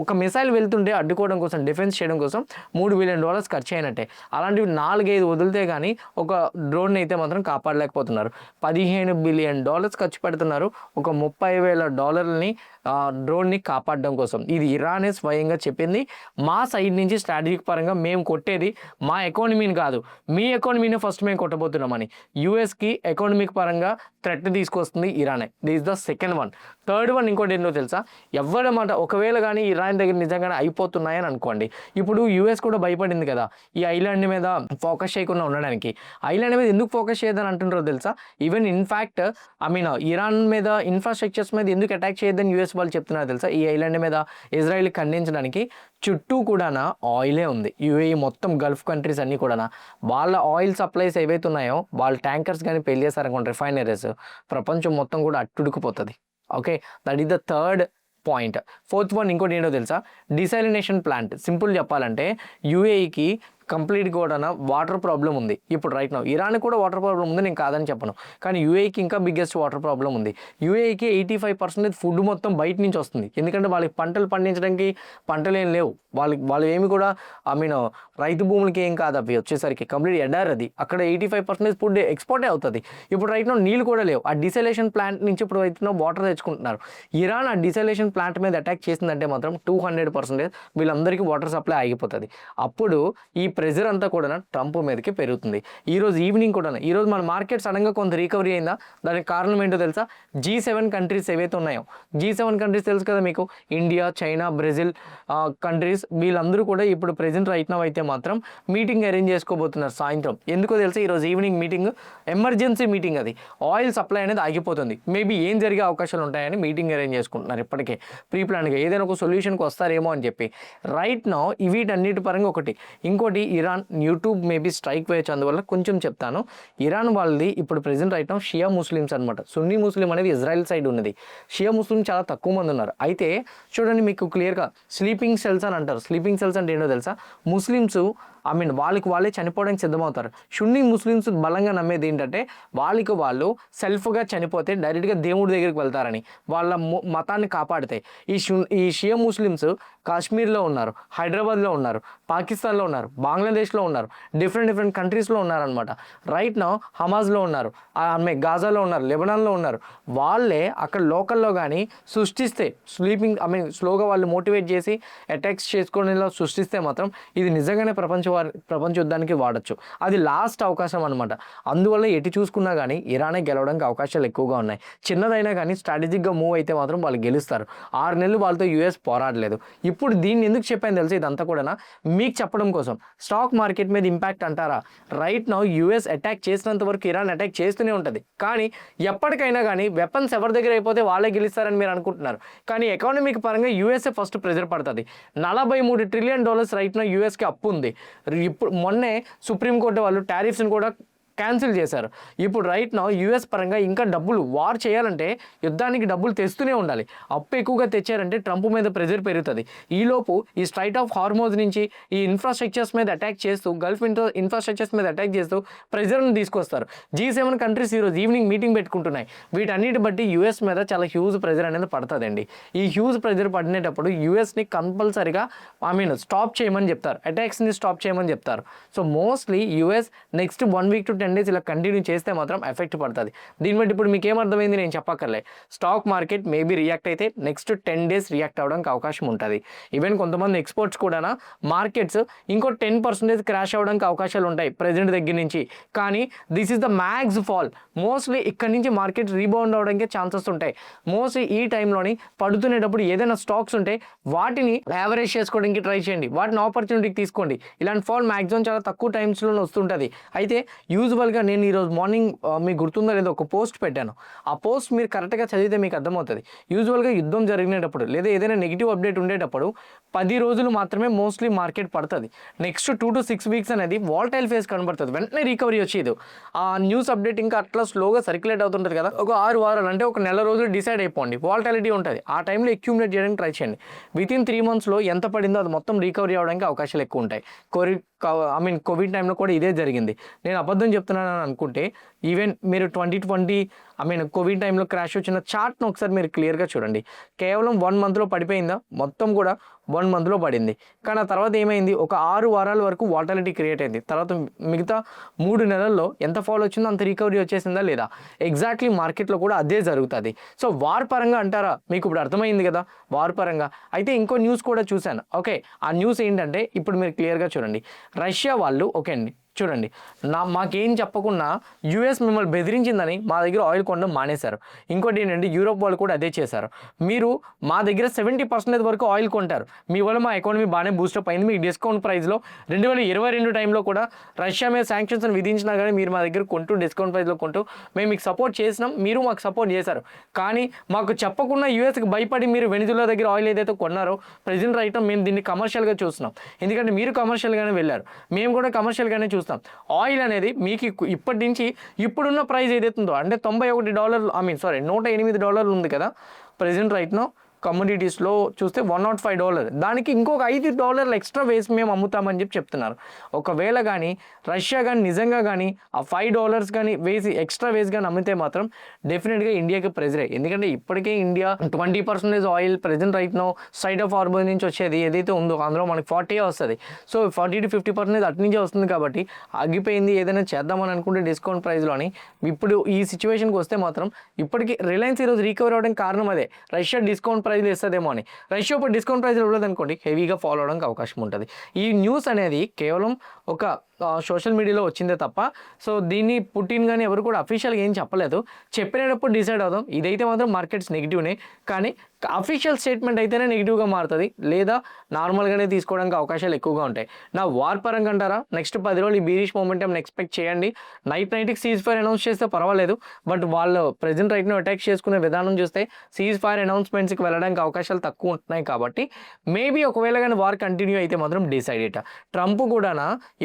ఒక మిసైల్ వెళ్తుంటే అడ్డుకోవడం కోసం, డిఫెన్స్ చేయడం కోసం $3 బిలియన్ ఖర్చు అయినట్టే. అలాంటివి 4-5 వదిలితే కానీ ఒక డ్రోన్ అయితే మాత్రం కాపాడలేకపోతున్నారు. $15 బిలియన్ ఖర్చు పెడుతున్నారు ఒక $30,000 డ్రోన్ని కాపాడడం కోసం. ఇది ఇరానే స్వయంగా చెప్పింది. మా సైడ్ నుంచి స్ట్రాటజిక్ పరంగా మేము కొట్టేది మా ఎకానమీని కాదు, మీ ఎకానమీని ఫస్ట్ మేము కొట్టబోతున్నామని. యూఎస్కి ఎకానమిక్ పరంగా థ్రెట్ తీసుకొస్తుంది ఇరానే. This is the second one. Third one ఇంకోటి ఏంటో తెలుసా, ఎవరమాట ఒకవేళ కానీ ఇరాన్ దగ్గర నిజంగానే అయిపోతున్నాయని అనుకోండి, ఇప్పుడు యూఎస్ కూడా భయపడింది కదా ఈ ఐలాండ్ మీద ఫోకస్ చేయకుండా ఉండడానికి. ఐలాండ్ మీద ఎందుకు ఫోకస్ చేయదని అంటున్నారో తెలుసా? ఈవెన్ ఇన్ఫ్యాక్ట్ ఇరాన్ మీద ఇన్ఫ్రాస్ట్రక్చర్స్ మీద ఎందుకు అటాక్ చేయొద్దని యూఎస్ వాళ్ళు చెప్తున్నారు తెలుసా? ఈ ఐలాండ్ మీద ఇజ్రాయెల్ ఖండించడానికి చుట్టూ కూడా ఆయిలే ఉంది. యూఏఈ మొత్తం గల్ఫ్ కంట్రీస్ అన్నీ కూడా వాళ్ళ ఆయిల్ సప్లైస్ ఏవైతే ఉన్నాయో వాళ్ళ ట్యాంకర్స్ కానీ పెళ్లి చేశారనుకోండి, రిఫైనరీస్, ప్రపంచం మొత్తం కూడా అట్టుడుకుపోతుంది. Okay, that is the third point. Fourth one ఇంకోటి ఏంటో తెలుసా, డిసాలినేషన్ ప్లాంట్. సింపుల్ చెప్పాలంటే యూఏఈకి కంప్లీట్గా కూడా వాటర్ ప్రాబ్లం ఉంది ఇప్పుడు రైట్ నౌ. ఇరాన్ కూడా వాటర్ ప్రాబ్లం ఉంది, నేను కాదని చెప్పను, కానీ యూఏఈకి ఇంకా బిగ్గెస్ట్ వాటర్ ప్రాబ్లం ఉంది. యూఏఈకి 85% ఫుడ్ మొత్తం బయట నుంచి వస్తుంది. ఎందుకంటే వాళ్ళకి పంటలు పండించడానికి పంటలు ఏం లేవు. వాళ్ళు ఏమి కూడా రైతు భూములకి ఏం కాదు, అవి వచ్చేసరికి కంప్లీట్ ఎడార్ అది. అక్కడ 85% ఫుడ్ ఎక్స్పోర్టే అవుతుంది. ఇప్పుడు రైట్ నౌ నీళ్ళు కూడా లేవు. ఆ డిసాలేషన్ ప్లాంట్ నుంచి ఇప్పుడు రైట్ నౌ వాటర్ తెచ్చుకుంటున్నారు. ఇరాన్ ఆ డిసాలేషన్ ప్లాంట్ మీద అటాక్ చేసిందంటే మాత్రం 200% వీళ్ళందరికీ వాటర్ సప్లై ఆగిపోతుంది. అప్పుడు ఈ ప్రెజర్ అంతా కూడా ట్రంప్ మీదకి పెరుగుతుంది. ఈరోజు ఈవినింగ్ కూడా ఈరోజు మన మార్కెట్ సడన్గా కొంత రికవరీ అయిందా? దానికి కారణం ఏంటో తెలుసా? G7 కంట్రీస్ ఏవైతే ఉన్నాయో, G7 కంట్రీస్ తెలుసు కదా మీకు, ఇండియా, చైనా, బ్రెజిల్ కంట్రీస్, వీళ్ళందరూ కూడా ఇప్పుడు ప్రెజెంట్ రైట్ నౌ అయితే మాత్రం మీటింగ్ అరేంజ్ చేసుకోబోతున్నారు సాయంత్రం. ఎందుకో తెలుసా? ఈరోజు ఈవినింగ్ మీటింగ్, ఎమర్జెన్సీ మీటింగ్. అది ఆయిల్ సప్లై అనేది ఆగిపోతుంది. మేబీ ఏం జరిగే అవకాశాలు ఉంటాయని మీటింగ్ అరేంజ్ చేసుకుంటున్నారు ఇప్పటికే ప్రీ ప్లాన్గా, ఏదైనా ఒక సొల్యూషన్కి వస్తారేమో అని చెప్పి. రైట్ నౌ వీటన్నిటి పరంగా ఇంకోటి ఇరాన్ యూట్యూబ్ మేబీ స్ట్రైక్ వేయచ్చు, అందువల్ల కొంచెం చెప్తాను. ఇరాన్ వాళ్ళది ఇప్పుడు ప్రెజెంట్ రైట్ నౌ షియా ముస్లిమ్స్ అనమాట. సున్నీ ముస్లిం అనేది ఇజ్రాయెల్ సైడ్ ఉన్నది, షియా ముస్లిం చాలా తక్కువ మంది ఉన్నారు. అయితే చూడండి మీకు క్లియర్గా స్లీపింగ్ సెల్స్ అని అంటారు. స్లీపింగ్ సెల్స్ అంటే ఏంటో తెలుసా? ముస్లిమ్స్ వాళ్ళే చనిపోవడానికి సిద్ధమవుతారు. సున్నీ ముస్లిమ్స్ బలంగా నమ్మేది ఏంటంటే వాళ్ళు సెల్ఫ్గా చనిపోతే డైరెక్ట్గా దేవుడి దగ్గరికి వెళ్తారని, వాళ్ళ మతాన్ని కాపాడితే. ఈ షియా ముస్లిమ్స్ కాశ్మీర్లో ఉన్నారు, హైదరాబాద్లో ఉన్నారు, పాకిస్తాన్లో ఉన్నారు, బంగ్లాదేశ్లో ఉన్నారు, డిఫరెంట్ కంట్రీస్లో ఉన్నారనమాట. రైట్ నౌ హమాజ్లో ఉన్నారు, గాజాలో ఉన్నారు, లెబనాన్లో ఉన్నారు. వాళ్ళే అక్కడ లోకల్లో కానీ సృష్టిస్తే స్లోగా వాళ్ళు మోటివేట్ చేసి అటాక్స్ చేసుకునేలా సృష్టిస్తే మాత్రం ఇది నిజంగానే ప్రపంచ యుద్ధానికి వాడచ్చు. అది లాస్ట్ అవకాశం అనమాట. అందువల్ల ఎటు చూసుకున్నా కానీ ఇరానే గెలవడానికి అవకాశాలు ఎక్కువగా ఉన్నాయి. చిన్నదైనా కానీ స్ట్రాటజిక్గా మూవ్ అయితే మాత్రం వాళ్ళు గెలుస్తారు. 6 నెలలు వాళ్ళతో యూఎస్ పోరాడలేదు. ఇప్పుడు దీన్ని ఎందుకు చెప్పాను తెలుసు? ఇదంతా కూడా మీకు చెప్పడం కోసం. స్టాక్ మార్కెట్ మీద ఇంపాక్ట్ అంటారా? రైట్ నౌ యూఎస్ అటాక్ చేసినంత వరకు ఇరాన్ అటాక్ చేస్తూనే ఉంటుంది. కానీ ఎప్పటికైనా కానీ వెపన్స్ ఎవరి దగ్గర అయిపోతే వాళ్ళే గెలుస్తారని మీరు అనుకుంటున్నారు. కానీ ఎకానమిక్ పరంగా యూఎస్ఏ ఫస్ట్ ప్రెజర్ పడుతుంది. $43 ట్రిలియన్ రైట్ నౌ యూఎస్కి అప్పు ఉంది. ఇప్పుడు మొన్నే సుప్రీంకోర్టు వాళ్ళు టారిఫ్స్ని కూడా క్యాన్సిల్ చేశారు. ఇప్పుడు రైట్ నౌ యూఎస్ పరంగా ఇంకా డబ్బులు వార్ చేయాలంటే యుద్ధానికి డబ్బులు తెస్తూనే ఉండాలి. అప్పు ఎక్కువగా తెచ్చారంటే ట్రంప్ మీద ప్రెజర్ పెరుగుతుంది. ఈలోపు ఈ స్ట్రైట్ ఆఫ్ హార్మోజ్ నుంచి ఈ ఇన్ఫ్రాస్ట్రక్చర్స్ మీద అటాక్ చేస్తూ, గల్ఫ్ ఇన్ఫ్రాస్ట్రక్చర్స్ మీద అటాక్ చేస్తూ ప్రెజర్ని తీసుకొస్తారు. G7 కంట్రీస్ ఈరోజు ఈవినింగ్ మీటింగ్ పెట్టుకుంటున్నాయి. వీటన్నిటి బట్టి యూఎస్ మీద చాలా హ్యూజ్ ప్రెజర్ అనేది పడుతుందండి. ఈ హ్యూజ్ ప్రెజర్ పడినప్పుడు యూఎస్ని కంపల్సరిగా స్టాప్ చేయమని చెప్తారు, అటాక్స్ని స్టాప్ చేయమని చెప్తారు. So mostly US next 1 week to 10 10 days ఇలా కంటిన్యూ చేస్తే మాత్రం ఎఫెక్ట్ పడుతుంది. దీన్ని బట్టి ఇప్పుడు మీకు ఏమర్థమైంది నేను చెప్పక్కర్లే, స్టాక్ మార్కెట్ మేబీ రియాక్ట్ అయితే నెక్స్ట్ 10 డేస్ రియాక్ట్ అవ్వడానికి అవకాశం ఉంటుంది. ఈవెన్ కొంతమంది ఎక్స్పర్ట్స్ కూడా మార్కెట్స్ ఇంకో 10% క్రాష్ అవ్వడానికి అవకాశాలు ఉంటాయి ప్రెజెంట్ దగ్గర నుంచి. కానీ this is the max fall. Mostly ఇక్కడ నుంచి మార్కెట్ రీబౌండ్ అవడానికి ఛాన్సెస్ ఉంటాయి. మోస్ట్లీ ఈ టైంలోని పడుతునేటప్పుడు ఏదైనా స్టాక్స్ ఉంటే వాటిని యావరేజ్ చేసుకోవడానికి ట్రై చేయండి, వాటిని ఆపర్చునిటీకి తీసుకోండి. ఇలాంటి ఫాల్ మ్యాక్సిమం చాలా తక్కువ టైమ్స్లో వస్తుంటుంది. అయితే యూజువల్గా నేను ఈరోజు మార్నింగ్ మీకు గుర్తుందో లేదో ఒక పోస్ట్ పెట్టాను. ఆ పోస్ట్ మీరు కరెక్ట్గా చదివితే మీకు అర్థమవుతుంది. యూజువల్గా యుద్ధం జరిగినప్పుడు లేదా ఏదైనా నెగిటివ్ అప్డేట్ ఉండేటప్పుడు 10 రోజులు మాత్రమే మోస్ట్లీ మార్కెట్ పడుతుంది. నెక్స్ట్ 2 to 6 వీక్స్ అనేది వాలటైల్ ఫేజ్ కనబడుతుంది, వెంటనే రికవరీ వచ్చేది. ఆ న్యూస్ అప్డేట్ ఇంకా అట్లా స్లోగా సర్క్యులేట్ అవుతుంటుంది కదా, ఒక 6 వారాలు అంటే ఒక నెల రోజులు డిసైడ్ అయిపోండి, వాలటాలిటీ ఉంటుంది. ఆ టైంలో అక్యూములేట్ చేయడానికి ట్రై చేయండి. వితిన్ 3 monthsలో ఎంత పడిందో అది మొత్తం రికవరీ అవ్వడానికి అవకాశాలు ఎక్కువ ఉంటాయి. కోవిడ్ టైంలో కూడా ఇదే జరిగింది. నేను అబద్ధం చెప్తున్నాను అనుకుంటే ఈవెన్ మీరు 2020 కోవిడ్ టైంలో క్రాష్ వచ్చిన చార్ట్ను ఒకసారి మీరు క్లియర్గా చూడండి. కేవలం 1 monthలో పడిపోయిందా, మొత్తం కూడా 1 monthలో పడింది. కానీ ఆ తర్వాత ఏమైంది, ఒక 6 వారాల వరకు వాలటాలిటీ క్రియేట్ అయింది. తర్వాత మిగతా 3 నెలల్లో ఎంత ఫాల్ వచ్చిందో అంత రికవరీ వచ్చేసిందా లేదా? ఎగ్జాక్ట్లీ మార్కెట్లో కూడా అదే జరుగుతుంది. సో వార్ పరంగా అంటారా, మీకు ఇప్పుడు అర్థమైంది కదా వార్ పరంగా. అయితే ఇంకో న్యూస్ కూడా చూశాను. ఓకే, ఆ న్యూస్ ఏంటంటే ఇప్పుడు మీరు క్లియర్గా చూడండి. రష్యా వాళ్ళు ఓకే అండి చూడండి, మాకేం చెప్పకుండా యూఎస్ మిమ్మల్ని బెదిరించిందని మా దగ్గర ఆయిల్ కొనడం మానేశారు. ఇంకోటి ఏంటంటే యూరోప్ వాళ్ళు కూడా అదే చేశారు. మీరు మా దగ్గర 70% వరకు ఆయిల్ కొంటారు, మీ వల్ల మా ఎకానమీ బాగానే బూస్టప్ అయింది. మీకు డిస్కౌంట్ ప్రైస్లో 2022 టైంలో కూడా రష్యా మీద శాంక్షన్స్ విధించినా కానీ మీరు మా దగ్గర కొంటూ డిస్కౌంట్ ప్రైస్లో కొంటూ మేము మీకు సపోర్ట్ చేసినాం, మీరు మాకు సపోర్ట్ చేశారు. కానీ మాకు చెప్పకుండా యూఎస్కి భయపడి మీరు వెనిజులా దగ్గర ఆయిల్ ఏదైతే కొన్నారో ప్రెజెంట్ రైట్ మేము దీన్ని కమర్షియల్గా చూస్తున్నాం. ఎందుకంటే మీరు కమర్షియల్గానే వెళ్ళారు, మేము కూడా కమర్షియల్గానే చూస్తాం. ఆయిల్ అనేది మీకు ఇప్పటి నుంచి ఇప్పుడున్న ప్రైస్ ఏదైతుందో అంటే $91 $108 ఉంది కదా ప్రెజెంట్ రైట్ నో కమోడిటీస్లో చూస్తే $105. దానికి ఇంకొక $5 ఎక్స్ట్రా వేసి మేము అమ్ముతామని చెప్తున్నారు. ఒకవేళ కానీ రష్యా కానీ నిజంగా కానీ ఆ $5 కానీ వేసి ఎక్స్ట్రా వేసి కానీ అమ్మితే మాత్రం డెఫినెట్గా ఇండియాకి ప్రెజరే. ఎందుకంటే ఇప్పటికే India 20% oil present right now strait of harbour నుంచి వచ్చేది ఏదైతే ఉందో అందులో మనకి 40 వస్తుంది. సో 40 to 50% అటు నుంచే వస్తుంది. కాబట్టి ఆగిపోయింది, ఏదైనా చేద్దామని అనుకుంటే డిస్కౌంట్ ప్రైస్లోని. ఇప్పుడు ఈ సిచ్యువేషన్కి వస్తే మాత్రం ఇప్పటికీ రిలయన్స్ ఈరోజు రికవర్ అవ్వడానికి కారణం అదే, రష్యా డిస్కౌంట్ ప్రైస్లో ఇస్తుందేమో అని. రష్యా ఇప్పుడు డిస్కౌంట్ ప్రైస్లో ఇవ్వలేదు అనుకోండి, హెవీగా ఫాలో అవడానికి అవకాశం ఉంటుంది. ఈ న్యూస్ అనేది కేవలం ఒక సోషల్ మీడియాలో వచ్చిందే తప్ప సో దీన్ని పుటిన్ కానీ ఎవరు కూడా అఫీషియల్గా ఏం చెప్పలేదు. చెప్పినప్పుడు డిసైడ్ అవుదాం. ఇదైతే మాత్రం మార్కెట్స్ నెగిటివ్నే, కానీ అఫీషియల్ స్టేట్మెంట్ అయితేనే నెగిటివ్గా మారుతుంది, లేదా నార్మల్గానే తీసుకోవడానికి అవకాశాలు ఎక్కువగా ఉంటాయి. నా వార్ పరంగా అంటారా, నెక్స్ట్ 10 రోజులు ఈ బీరిష్ మూమెంటం ఎక్స్పెక్ట్ చేయండి. నైట్కి సీజ్ ఫైర్ అనౌన్స్ చేస్తే పర్వాలేదు, బట్ వాళ్ళు ప్రెజెంట్ రైట్ను అటాక్ చేసుకునే విధానం చూస్తే సీజ్ ఫైర్ అనౌన్స్మెంట్స్కి వెళ్ళడానికి అవకాశాలు తక్కువ ఉంటున్నాయి. కాబట్టి మేబీ ఒకవేళ కానీ వార్ కంటిన్యూ అయితే మాత్రం డిసైడెడ్. ట్రంప్ కూడా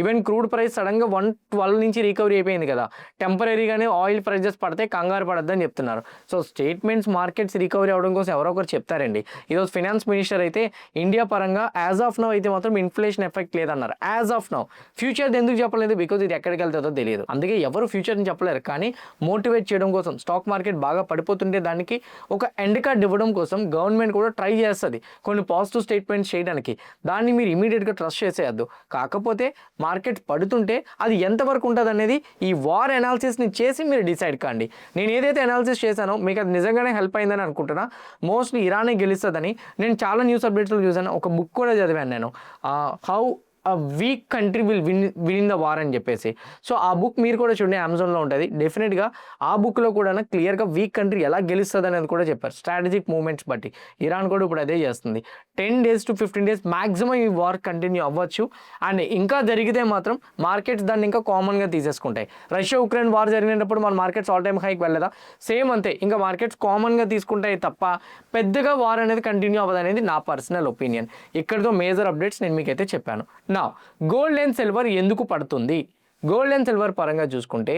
ఈవెన్ క్రూడ్ ప్రైస్ సడన్గా 112 నుంచి రికవరీ అయిపోయింది కదా, టెంపరీగానే ఆయిల్ ప్రైజెస్ పడితే కంగారు పడద్దని చెప్తున్నారు. సో స్టేట్మెంట్స్ మార్కెట్స్ రికవరీ అవడం కోసం ఎవరో ఒకరు చెప్తారండి. ఈరోజు ఫైనాన్స్ మినిస్టర్ అయితే ఇండియా పరంగా యాజ్ ఆఫ్ నౌ అయితే మాత్రం ఇన్ఫ్లేషన్ ఎఫెక్ట్ లేదన్నారు. యాజ్ ఆఫ్ నౌ, ఫ్యూచర్ ఎందుకు చెప్పలేదు, బికాజ్ ఇది ఎక్కడికి వెళ్తుందో తెలియదు, అందుకే ఎవరు ఫ్యూచర్ని చెప్పలేరు. కానీ మోటివేట్ చేయడం కోసం, స్టాక్ మార్కెట్ బాగా పడిపోతుంటే దానికి ఒక ఎండ్ కార్డ్ ఇవ్వడం కోసం గవర్నమెంట్ కూడా ట్రై చేస్తుంది కొన్ని పాజిటివ్ స్టేట్మెంట్స్ చేయడానికి. దాన్ని మీరు ఇమీడియట్గా ట్రస్ట్ చేసేయద్దు. కాకపోతే మార్కెట్ పడుతుంటే అది ఎంతవరకు ఉంటుంది అనేది ఈ వార్ అనాలిసిస్ని చేసి మీరు డిసైడ్ కాండి. నేను ఏదైతే అనాలిసిస్ చేశానో మీకు అది నిజంగానే హెల్ప్ అయిందని అనుకుంటున్నా. మోస్ట్లీ ఇరానే గెలుస్తుందని నేను చాలా న్యూస్ అప్డేట్స్లో చూసాను. ఒక బుక్ కూడా చదివాను నేను, how a weak country will win the war అని చెప్పేసి. సో ఆ బుక్ మీరు కూడా చూడండి, అమెజాన్లో ఉంటుంది. డెఫినెట్గా ఆ బుక్లో కూడా క్లియర్గా వీక్ కంట్రీ ఎలా గెలుస్తుంది అనేది కూడా చెప్పారు, స్ట్రాటజిక్ మూవ్మెంట్స్ బట్టి. ఇరాన్ కూడా ఇప్పుడు అదే చేస్తుంది. 10 days to 15 days మ్యాక్సిమం ఈ వార్ కంటిన్యూ అవ్వచ్చు. అండ్ ఇంకా జరిగితే మాత్రం మార్కెట్స్ దాన్ని ఇంకా కామన్గా తీసేసుకుంటాయి. రష్యా ఉక్రెయిన్ వార్ జరిగినప్పుడు మన మార్కెట్స్ ఆల్ టైమ్ హైక్ వెళ్ళదా, సేమ్ అంతే ఇంకా మార్కెట్స్ కామన్గా తీసుకుంటాయి తప్ప పెద్దగా వార్ అనేది కంటిన్యూ అవ్వదు అనేది నా పర్సనల్ ఒపీనియన్. ఇక్కడితో మేజర్ అప్డేట్స్ నేను మీకైతే చెప్పాను. నా గోల్డ్ అండ్ సిల్వర్ ఎందుకు పడుతుంది? గోల్డ్ అండ్ సిల్వర్ పరంగా చూసుకుంటే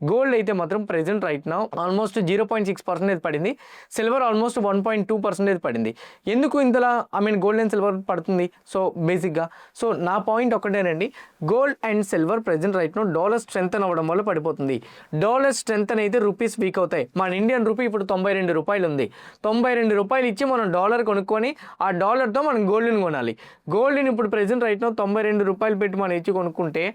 గోల్డ్ అయితే మాత్రం ప్రెజెంట్ రైట్ నౌ ఆల్మోస్ట్ 0.6% పడింది. సిల్వర్ ఆల్మోస్ట్ 1.2% పడింది. ఎందుకు ఇంతలా గోల్డ్ అండ్ సిల్వర్ పడుతుంది? సో బేసిక్గా సో నా పాయింట్ ఒకటేనండి, gold and silver present right now dollar strength అవ్వడం వల్ల పడిపోతుంది. డాలర్ స్ట్రెంత్ అయితే రూపీస్ వీక్ అవుతాయి. మన ఇండియన్ రూపీ ఇప్పుడు 92 రూపాయలు ఉంది. 92 రూపాయలు ఇచ్చి మనం డాలర్ కొనుక్కొని ఆ డాలర్తో మనం గోల్డ్ని కొనాలి. గోల్డ్ని ఇప్పుడు ప్రెజెంట్ రైట్ నౌ 92 రూపాయలు పెట్టి మనం ఇచ్చి కొనుక్కుంటే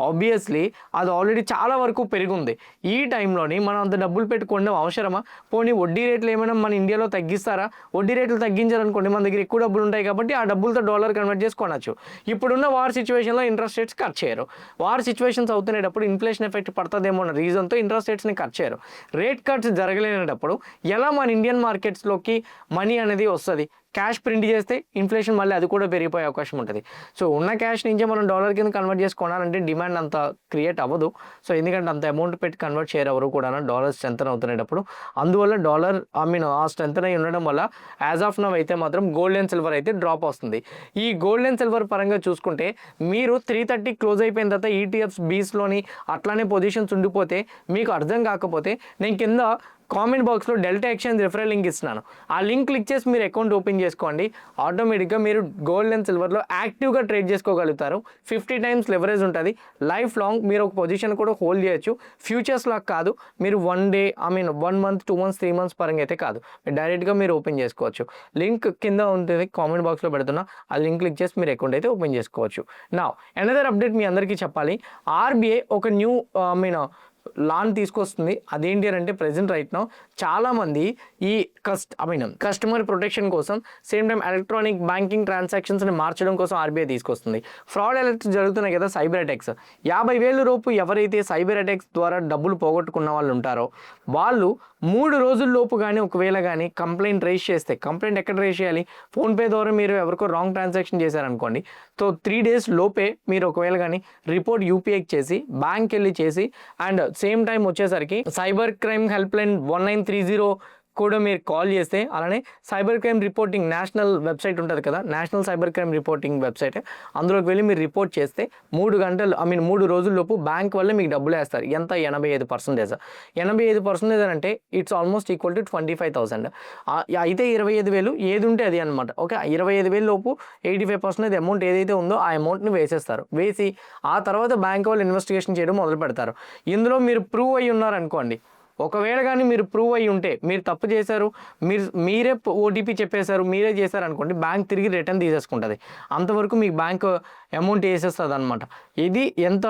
ఆబ్వియస్లీ అది ఆల్రెడీ చాలా వరకు పెరిగింది. ఈ టైంలోని మనం అంత డబ్బులు పెట్టి కొనడం అవసరమా? పోనీ వడ్డీ రేట్లు ఏమైనా మన ఇండియాలో తగ్గిస్తారా? వడ్డీ రేట్లు తగ్గించారనుకోండి మన దగ్గర ఎక్కువ డబ్బులు ఉంటాయి కాబట్టి ఆ డబ్బులతో డాలర్ కన్వర్ట్ చేసి కొనచ్చు. ఇప్పుడున్న వార్ సిచ్యువేషన్లో ఇంట్రెస్ట్ రేట్స్ కట్ చేయరు. వార్ సిచ్యువేషన్స్ అవుతున్నప్పుడు ఇన్ఫ్లేషన్ ఎఫెక్ట్ పడుతుందేమో అన్న రీజన్తో ఇంట్రెస్ట్ రేట్స్ని కట్ చేయరు. రేట్ కట్స్ జరగలేనప్పుడు ఎలా మన ఇండియన్ మార్కెట్స్లోకి మనీ అనేది వస్తుంది? క్యాష్ ప్రింట్ చేస్తే ఇన్ఫ్లేషన్ మళ్ళీ అది కూడా పెరిగిపోయే అవకాశం ఉంటుంది. సో ఉన్న క్యాష్ నుంచే మనం డాలర్ కింద కన్వర్ట్ చేసి కొనాలంటే డిమాండ్ అంత క్రియేట్ అవ్వదు. సో ఎందుకంటే అంత అమౌంట్ పెట్టి కన్వర్ట్ చేయరు ఎవరు కూడా, డాలర్ స్ట్రెంతన్ అవుతున్నప్పుడు. అందువల్ల డాలర్ ఆ స్ట్రెంతన్ అయి ఉండడం వల్ల యాజ్ ఆఫ్ నవ్ అయితే మాత్రం గోల్డ్ అండ్ సిల్వర్ అయితే డ్రాప్ వస్తుంది. ఈ గోల్డ్ అండ్ సిల్వర్ పరంగా చూసుకుంటే మీరు 330 క్లోజ్ అయిపోయిన తర్వాత ఈటీఎఫ్స్ బీస్లోని అట్లానే పొజిషన్స్ ఉండిపోతే, మీకు అర్థం కాకపోతే నేను కింద కామెంట్ బాక్స్లో డెల్టా ఎక్స్చేంజ్ రిఫరల్ లింక్ ఇస్తున్నాను. ఆ లింక్ క్లిక్ చేసి మీరు అకౌంట్ ఓపెన్ చేసుకోండి. ఆటోమేటిక్గా మీరు గోల్డ్ అండ్ సిల్వర్లో యాక్టివ్గా ట్రేడ్ చేసుకోగలుగుతారు. 50 టైమ్స్ లెవరేజ్ ఉంటుంది. లైఫ్ లాంగ్ మీరు ఒక పొజిషన్ కూడా హోల్డ్ చేయొచ్చు. ఫ్యూచర్స్ లాగా కాదు, మీరు 1 డే 1 మంత్ 2 మంత్స్ 3 మంత్స్ పరంగా అయితే కాదు, డైరెక్ట్గా మీరు ఓపెన్ చేసుకోవచ్చు. లింక్ కింద ఉంటుంది, కామెంట్ బాక్స్లో పెడుతున్నా. ఆ లింక్ క్లిక్ చేసి మీరు అకౌంట్ అయితే ఓపెన్ చేసుకోవచ్చు. నా అనదర్ అప్డేట్ మీ అందరికీ చెప్పాలి. ఆర్బీఐ ఒక న్యూ లాన్ తీసుకొస్తుంది. అదేంటి అని అంటే ప్రెజెంట్ రైట్ నౌ చాలామంది ఈ కస్టమర్ ప్రొటెక్షన్ కోసం సేమ్ టైం ఎలక్ట్రానిక్ బ్యాంకింగ్ ట్రాన్సాక్షన్స్ని మార్చడం కోసం ఆర్బీఐ తీసుకొస్తుంది. ఫ్రాడ్ అలర్ట్స్ జరుగుతున్నాయి కదా, సైబర్ అటాక్స్. 50,000 రూపు ఎవరైతే సైబర్ అటాక్స్ ద్వారా డబ్బులు పోగొట్టుకున్న వాళ్ళు ఉంటారో వాళ్ళు 3 రోజుల లోపు కానీ ఒకవేళ కానీ కంప్లైంట్ రైజ్ చేస్తే, కంప్లైంట్ ఎక్కడ రైజ్ చేయాలి? ఫోన్పే ద్వారా మీరు ఎవరికో రాంగ్ ట్రాన్సాక్షన్ చేశారనుకోండి, సో 3 డేస్ లోపే మీరు ఒకవేళ కానీ రిపోర్ట్ యూపీఐకి చేసి బ్యాంక్ వెళ్ళి చేసి అండ్ సేమ్ టైం వచ్చేసరికి సైబర్ క్రైమ్ హెల్ప్ లైన్ 1930 కూడా మీరు కాల్ చేస్తే, అలానే cyber crime reporting national website ఉంటుంది కదా, national cyber crime reporting website, అందులోకి వెళ్ళి మీరు రిపోర్ట్ చేస్తే 3 రోజుల్లోపు బ్యాంక్ వల్ల మీకు డబ్బులు వేస్తారు. ఎంత? 85%. 85% అంటే ఇట్స్ ఆల్మోస్ట్ ఈక్వల్ టు 25,000. అయితే 25,000 ఏది ఉంటే అది అనమాట. ఓకే, 25,000 లోపు 85% అమౌంట్ ఏదైతే ఉందో ఆ అమౌంట్ని వేసేస్తారు. వేసి ఆ తర్వాత బ్యాంక్ వాళ్ళు ఇన్వెస్టిగేషన్ చేయడం మొదలు పెడతారు. ఇందులో మీరు ప్రూవ్ అయ్యి ఉన్నారనుకోండి, ఒకవేళ కానీ మీరు ప్రూవ్ అయ్యి ఉంటే, మీరు తప్పు చేశారు, మీరే ఓటీపీ చెప్పేశారు, మీరే చేశారు అనుకోండి, బ్యాంక్ తిరిగి రిటర్న్ తీసేసుకుంటుంది. అంతవరకు మీకు బ్యాంక్ అమౌంట్ వేసేస్తుంది అనమాట. ఇది ఎంత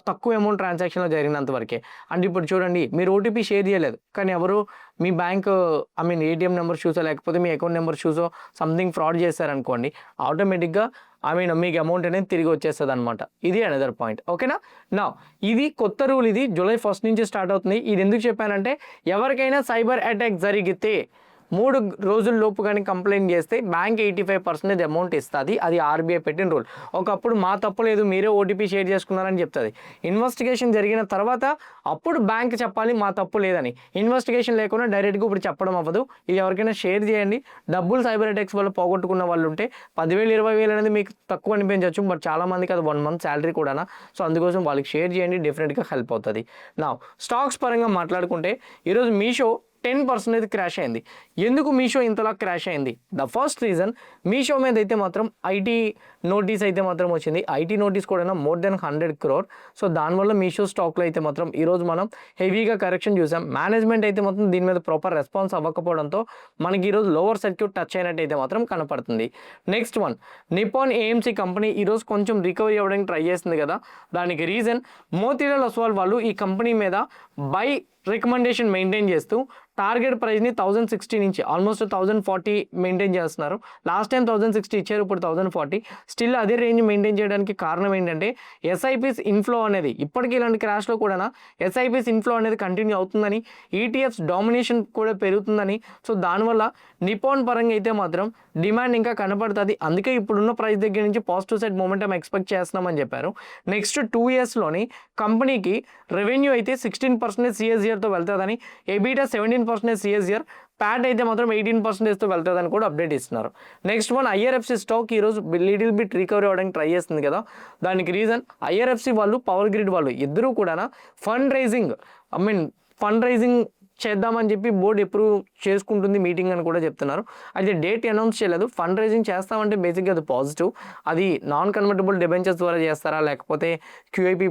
తక్కువ అమౌంట్ ట్రాన్సాక్షన్లో జరిగినంతవరకే. అంటే ఇప్పుడు చూడండి, మీరు ఓటీపీ షేర్ చేయలేదు, కానీ ఎవరు మీ బ్యాంక్ ఏటీఎం నెంబర్ చూసో లేకపోతే మీ అకౌంట్ నెంబర్ చూసో సంథింగ్ ఫ్రాడ్ చేశారనుకోండి, ఆటోమేటిక్గా మీకు అమౌంట్ అనేది తిరిగి వచ్చేస్తుంది అనమాట. ఇది అనదర్ పాయింట్. ఓకేనా? నా ఇది కొత్త రూల్, ఇది జూలై 1 నుంచి స్టార్ట్ అవుతుంది. ఇది ఎందుకు చెప్పానంటే, ఎవరికైనా సైబర్ అటాక్ జరిగితే 3 రోజుల లోపు కానీ కంప్లైంట్ చేస్తే బ్యాంక్ 85% అమౌంట్ ఇస్తుంది. అది ఆర్బీఐ పెట్టిన రూల్. ఒకప్పుడు మా తప్పు లేదు, మీరే ఓటీపీ షేర్ చేసుకున్నారని చెప్తుంది. ఇన్వెస్టిగేషన్ జరిగిన తర్వాత అప్పుడు బ్యాంక్ చెప్పాలి మా తప్పు లేదని. ఇన్వెస్టిగేషన్ లేకుండా డైరెక్ట్గా ఇప్పుడు చెప్పడం అవ్వదు. ఇది ఎవరికైనా షేర్ చేయండి. డబ్బులు సైబర్ అటాక్స్ వల్ల పోగొట్టుకున్న వాళ్ళు ఉంటే 10,000 20,000 అనేది మీకు తక్కువ అనిపించవచ్చు, బట్ చాలామందికి అది 1 మంత్ శాలరీ కూడా. సో అందుకోసం వాళ్ళకి షేర్ చేయండి, డెఫినెట్గా హెల్ప్ అవుతుంది. నా స్టాక్స్ పరంగా మాట్లాడుకుంటే ఈరోజు మీషో 10% క్రాష్ అయింది. ఎందుకు మీషో ఇంతలా క్రాష్ అయింది? ద ఫస్ట్ రీజన్, మీషో మీద అయితే మాత్రం ఐటీ నోటీస్ అయితే మాత్రం వచ్చింది. ఐటీ నోటీస్ కూడా మోర్ దెన్ 100 crore. సో దానివల్ల మీషో స్టాక్లో అయితే మాత్రం ఈరోజు మనం హెవీగా కరెక్షన్ చూసాం. మేనేజ్మెంట్ అయితే మాత్రం దీని మీద ప్రాపర్ రెస్పాన్స్ అవ్వకపోవడంతో మనకి ఈరోజు లోవర్ సర్క్యూట్ టచ్ అయినట్టు అయితే మాత్రం కనపడుతుంది. Next one, Nippon AMC company ఈరోజు కొంచెం రికవరీ అవ్వడానికి ట్రై చేస్తుంది కదా, దానికి రీజన్ మోతీలాల్ ఒస్వాల్ వాళ్ళు ఈ కంపెనీ మీద బై రికమెండేషన్ మెయింటైన్ చేస్తూ టార్గెట్ ప్రైస్ని 1060 నుంచి ఆల్మోస్ట్ 1040 మెయింటైన్ చేస్తున్నారు. లాస్ట్ టైం 1060 ఇచ్చారు, ఇప్పుడు 1040. స్టిల్ అదే రేంజ్ మెయింటైన్ చేయడానికి కారణం ఏంటంటే ఎస్ఐపిస్ ఇన్ఫ్లో అనేది, ఇప్పటికీ ఇలాంటి క్రాష్లో కూడా ఎస్ఐపిస్ ఇన్ఫ్లో అనేది కంటిన్యూ అవుతుందని, ఈటీఎఫ్స్ డామినేషన్ కూడా పెరుగుతుందని. సో దానివల్ల నిపాన్ పరంగా అయితే మాత్రం డిమాండ్ ఇంకా కనపడుతుంది. అందుకే ఇప్పుడున్న ప్రైస్ దగ్గర నుంచి పాజిటివ్ సైడ్ మొమెంటం ఎక్స్పెక్ట్ చేస్తున్నామని చెప్పారు. నెక్స్ట్ 2 yearsలోని కంపెనీకి రెవెన్యూ అయితే 16% సిఎస్జిఆర్తో వెళ్తుందని, ఎబిటా 17% సిఎస్జిఆర్, ప్యాట్ అయితే మాత్రం 18%తో వెళ్తుందని కూడా అప్డేట్ ఇస్తున్నారు. నెక్స్ట్ వన్, ఐఆర్ఎఫ్సి స్టాక్ ఈరోజు లిటిల్ బిట్ రికవరీ అవ్వడానికి ట్రై చేస్తుంది కదా, దానికి రీజన్ ఐఆర్ఎఫ్సి వాళ్ళు, పవర్ గ్రిడ్ వాళ్ళు ఇద్దరూ కూడా ఫండ్ రైజింగ్ చేద్దామని చెప్పి బోర్డు అప్రూవ్ చేసుకుంటుంది మీటింగ్ అని కూడా చెప్తున్నారు. అయితే డేట్ అనౌన్స్ చేయలేదు. ఫండ్ రైజింగ్ చేస్తామంటే బేసిక్గా అది పాజిటివ్. అది నాన్ కన్వర్టబుల్ డిబెంచర్స్ ద్వారా చేస్తారా లేకపోతే క్యూఐపీ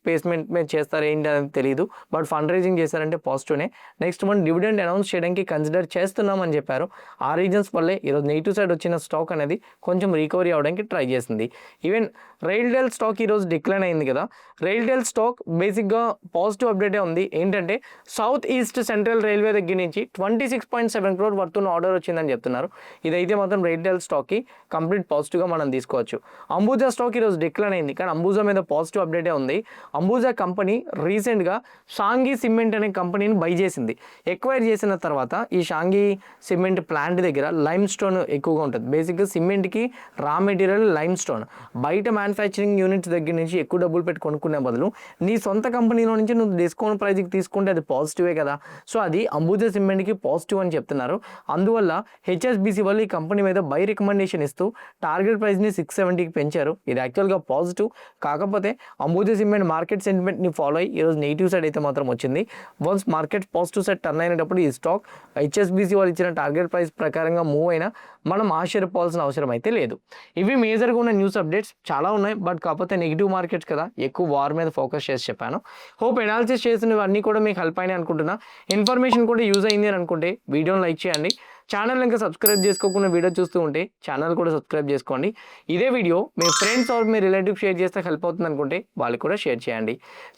ప్లేస్మెంట్ మీద చేస్తారా ఏంటి అనేది తెలియదు. బట్ ఫండ్ రైజింగ్ చేశారంటే పాజిటివ్నే. నెక్స్ట్ మనం డివిడెండ్ అనౌన్స్ చేయడానికి కన్సిడర్ చేస్తున్నామని చెప్పారు. ఆ రీజన్స్ వల్లే ఈరోజు నెగిటివ్ సైడ్ వచ్చిన స్టాక్ అనేది కొంచెం రికవరీ అవడానికి ట్రై చేసింది. ఈవెన్ రైల్టెల్ స్టాక్ ఈరోజు డిక్లైన్ అయింది కదా. రైల్టెల్ స్టాక్ బేసిక్గా పాజిటివ్ అప్డేటే ఉంది. ఏంటంటే సౌత్ ఈస్ట్ సెంట్రల్ రైల్వే దగ్గర నుంచి 26.7 crore వర్త్ ఉన్న ఆర్డర్ వచ్చిందని చెప్తున్నారు. ఇదైతే మాత్రం రైల్టెల్ స్టాక్కి కంప్లీట్ పాజిటివ్గా మనం తీసుకోవచ్చు. అంబుజా స్టాక్ ఈరోజు డిక్లైన్ అయింది కానీ అంబుజా మీద పాజిటివ్ అప్డేటే ఉంది. అంబుజా కంపెనీ రీసెంట్గా షాంఘీ సిమెంట్ అనే కంపెనీని బై చేసింది. ఎక్వైర్ చేసిన తర్వాత ఈ షాంఘీ సిమెంట్ ప్లాంట్ దగ్గర లైమ్ స్టోన్ ఎక్కువగా ఉంటుంది. బేసిక్గా సిమెంట్కి రా మెటీరియల్ లైమ్ స్టోన్. బయట మ్యానుఫ్యాక్చరింగ్ యూనిట్స్ దగ్గర నుంచి ఎక్కువ డబ్బులు పెట్టి కొనుక్కునే బదులు నీ సొంత కంపెనీలో నుంచి నువ్వు డిస్కౌంట్ ప్రైస్కి తీసుకుంటే అది పాజిటివే కదా. సో అది అంబుజా సిమెంట్కి పాజిటివ్ అని చెప్తున్నారు. అందువల్ల హెచ్ఎస్బిసి వాళ్ళు ఈ కంపెనీ మీద బై రికమెండేషన్ ఇస్తూ టార్గెట్ ప్రైస్ని 670కి పెంచారు. ఇది యాక్చువల్గా పాజిటివ్. కాకపోతే అంబుజా సిమెంట్ మార్కెట్ సెంటిమెంట్ని ఫాలో అయ్యి ఈరోజు నెగిటివ్ సైడ్ అయితే మాత్రం వచ్చింది. Once market positive side turn అయినప్పుడు ఈ స్టాక్ హెచ్ఎస్బిసి వాళ్ళు ఇచ్చిన టార్గెట్ ప్రైస్ ప్రకారంగా మూవ్ అయినా మనం ఆశ్చర్యపోవాల్సిన అవసరం అయితే లేదు. ఇవి మేజర్గా ఉన్న న్యూస్ అప్డేట్స్ చాలా ఉన్నాయి. బట్ కాకపోతే నెగిటివ్ మార్కెట్స్ కదా, ఎక్కువ వార్ మీద ఫోకస్ చేసి చెప్పాను. హోప్ ఎనాలిసిస్ చేసినవన్నీ కూడా మీకు హెల్ప్ అయినాయి అనుకుంటున్నా. ఇన్ఫర్మేషన్ కూడా యూజ్ అయింది అని అనుకుంటే వీడియోని లైక్ చేయండి. ఛానల్ ఇంకా సబ్స్క్రైబ్ చేసుకోకుండా వీడియో చూస్తూ ఉంటే ఛానల్ కూడా సబ్స్క్రైబ్ చేసుకోండి. ఇదే వీడియో మీ ఫ్రెండ్స్ ఆర్ మీ రిలేటివ్ షేర్ చేస్తే హెల్ప్ అవుతుంది అనుకుంటే వాళ్ళకి కూడా షేర్ చేయండి.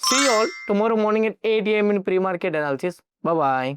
See all tomorrow morning at 8 AM in pre market analysis. Bye.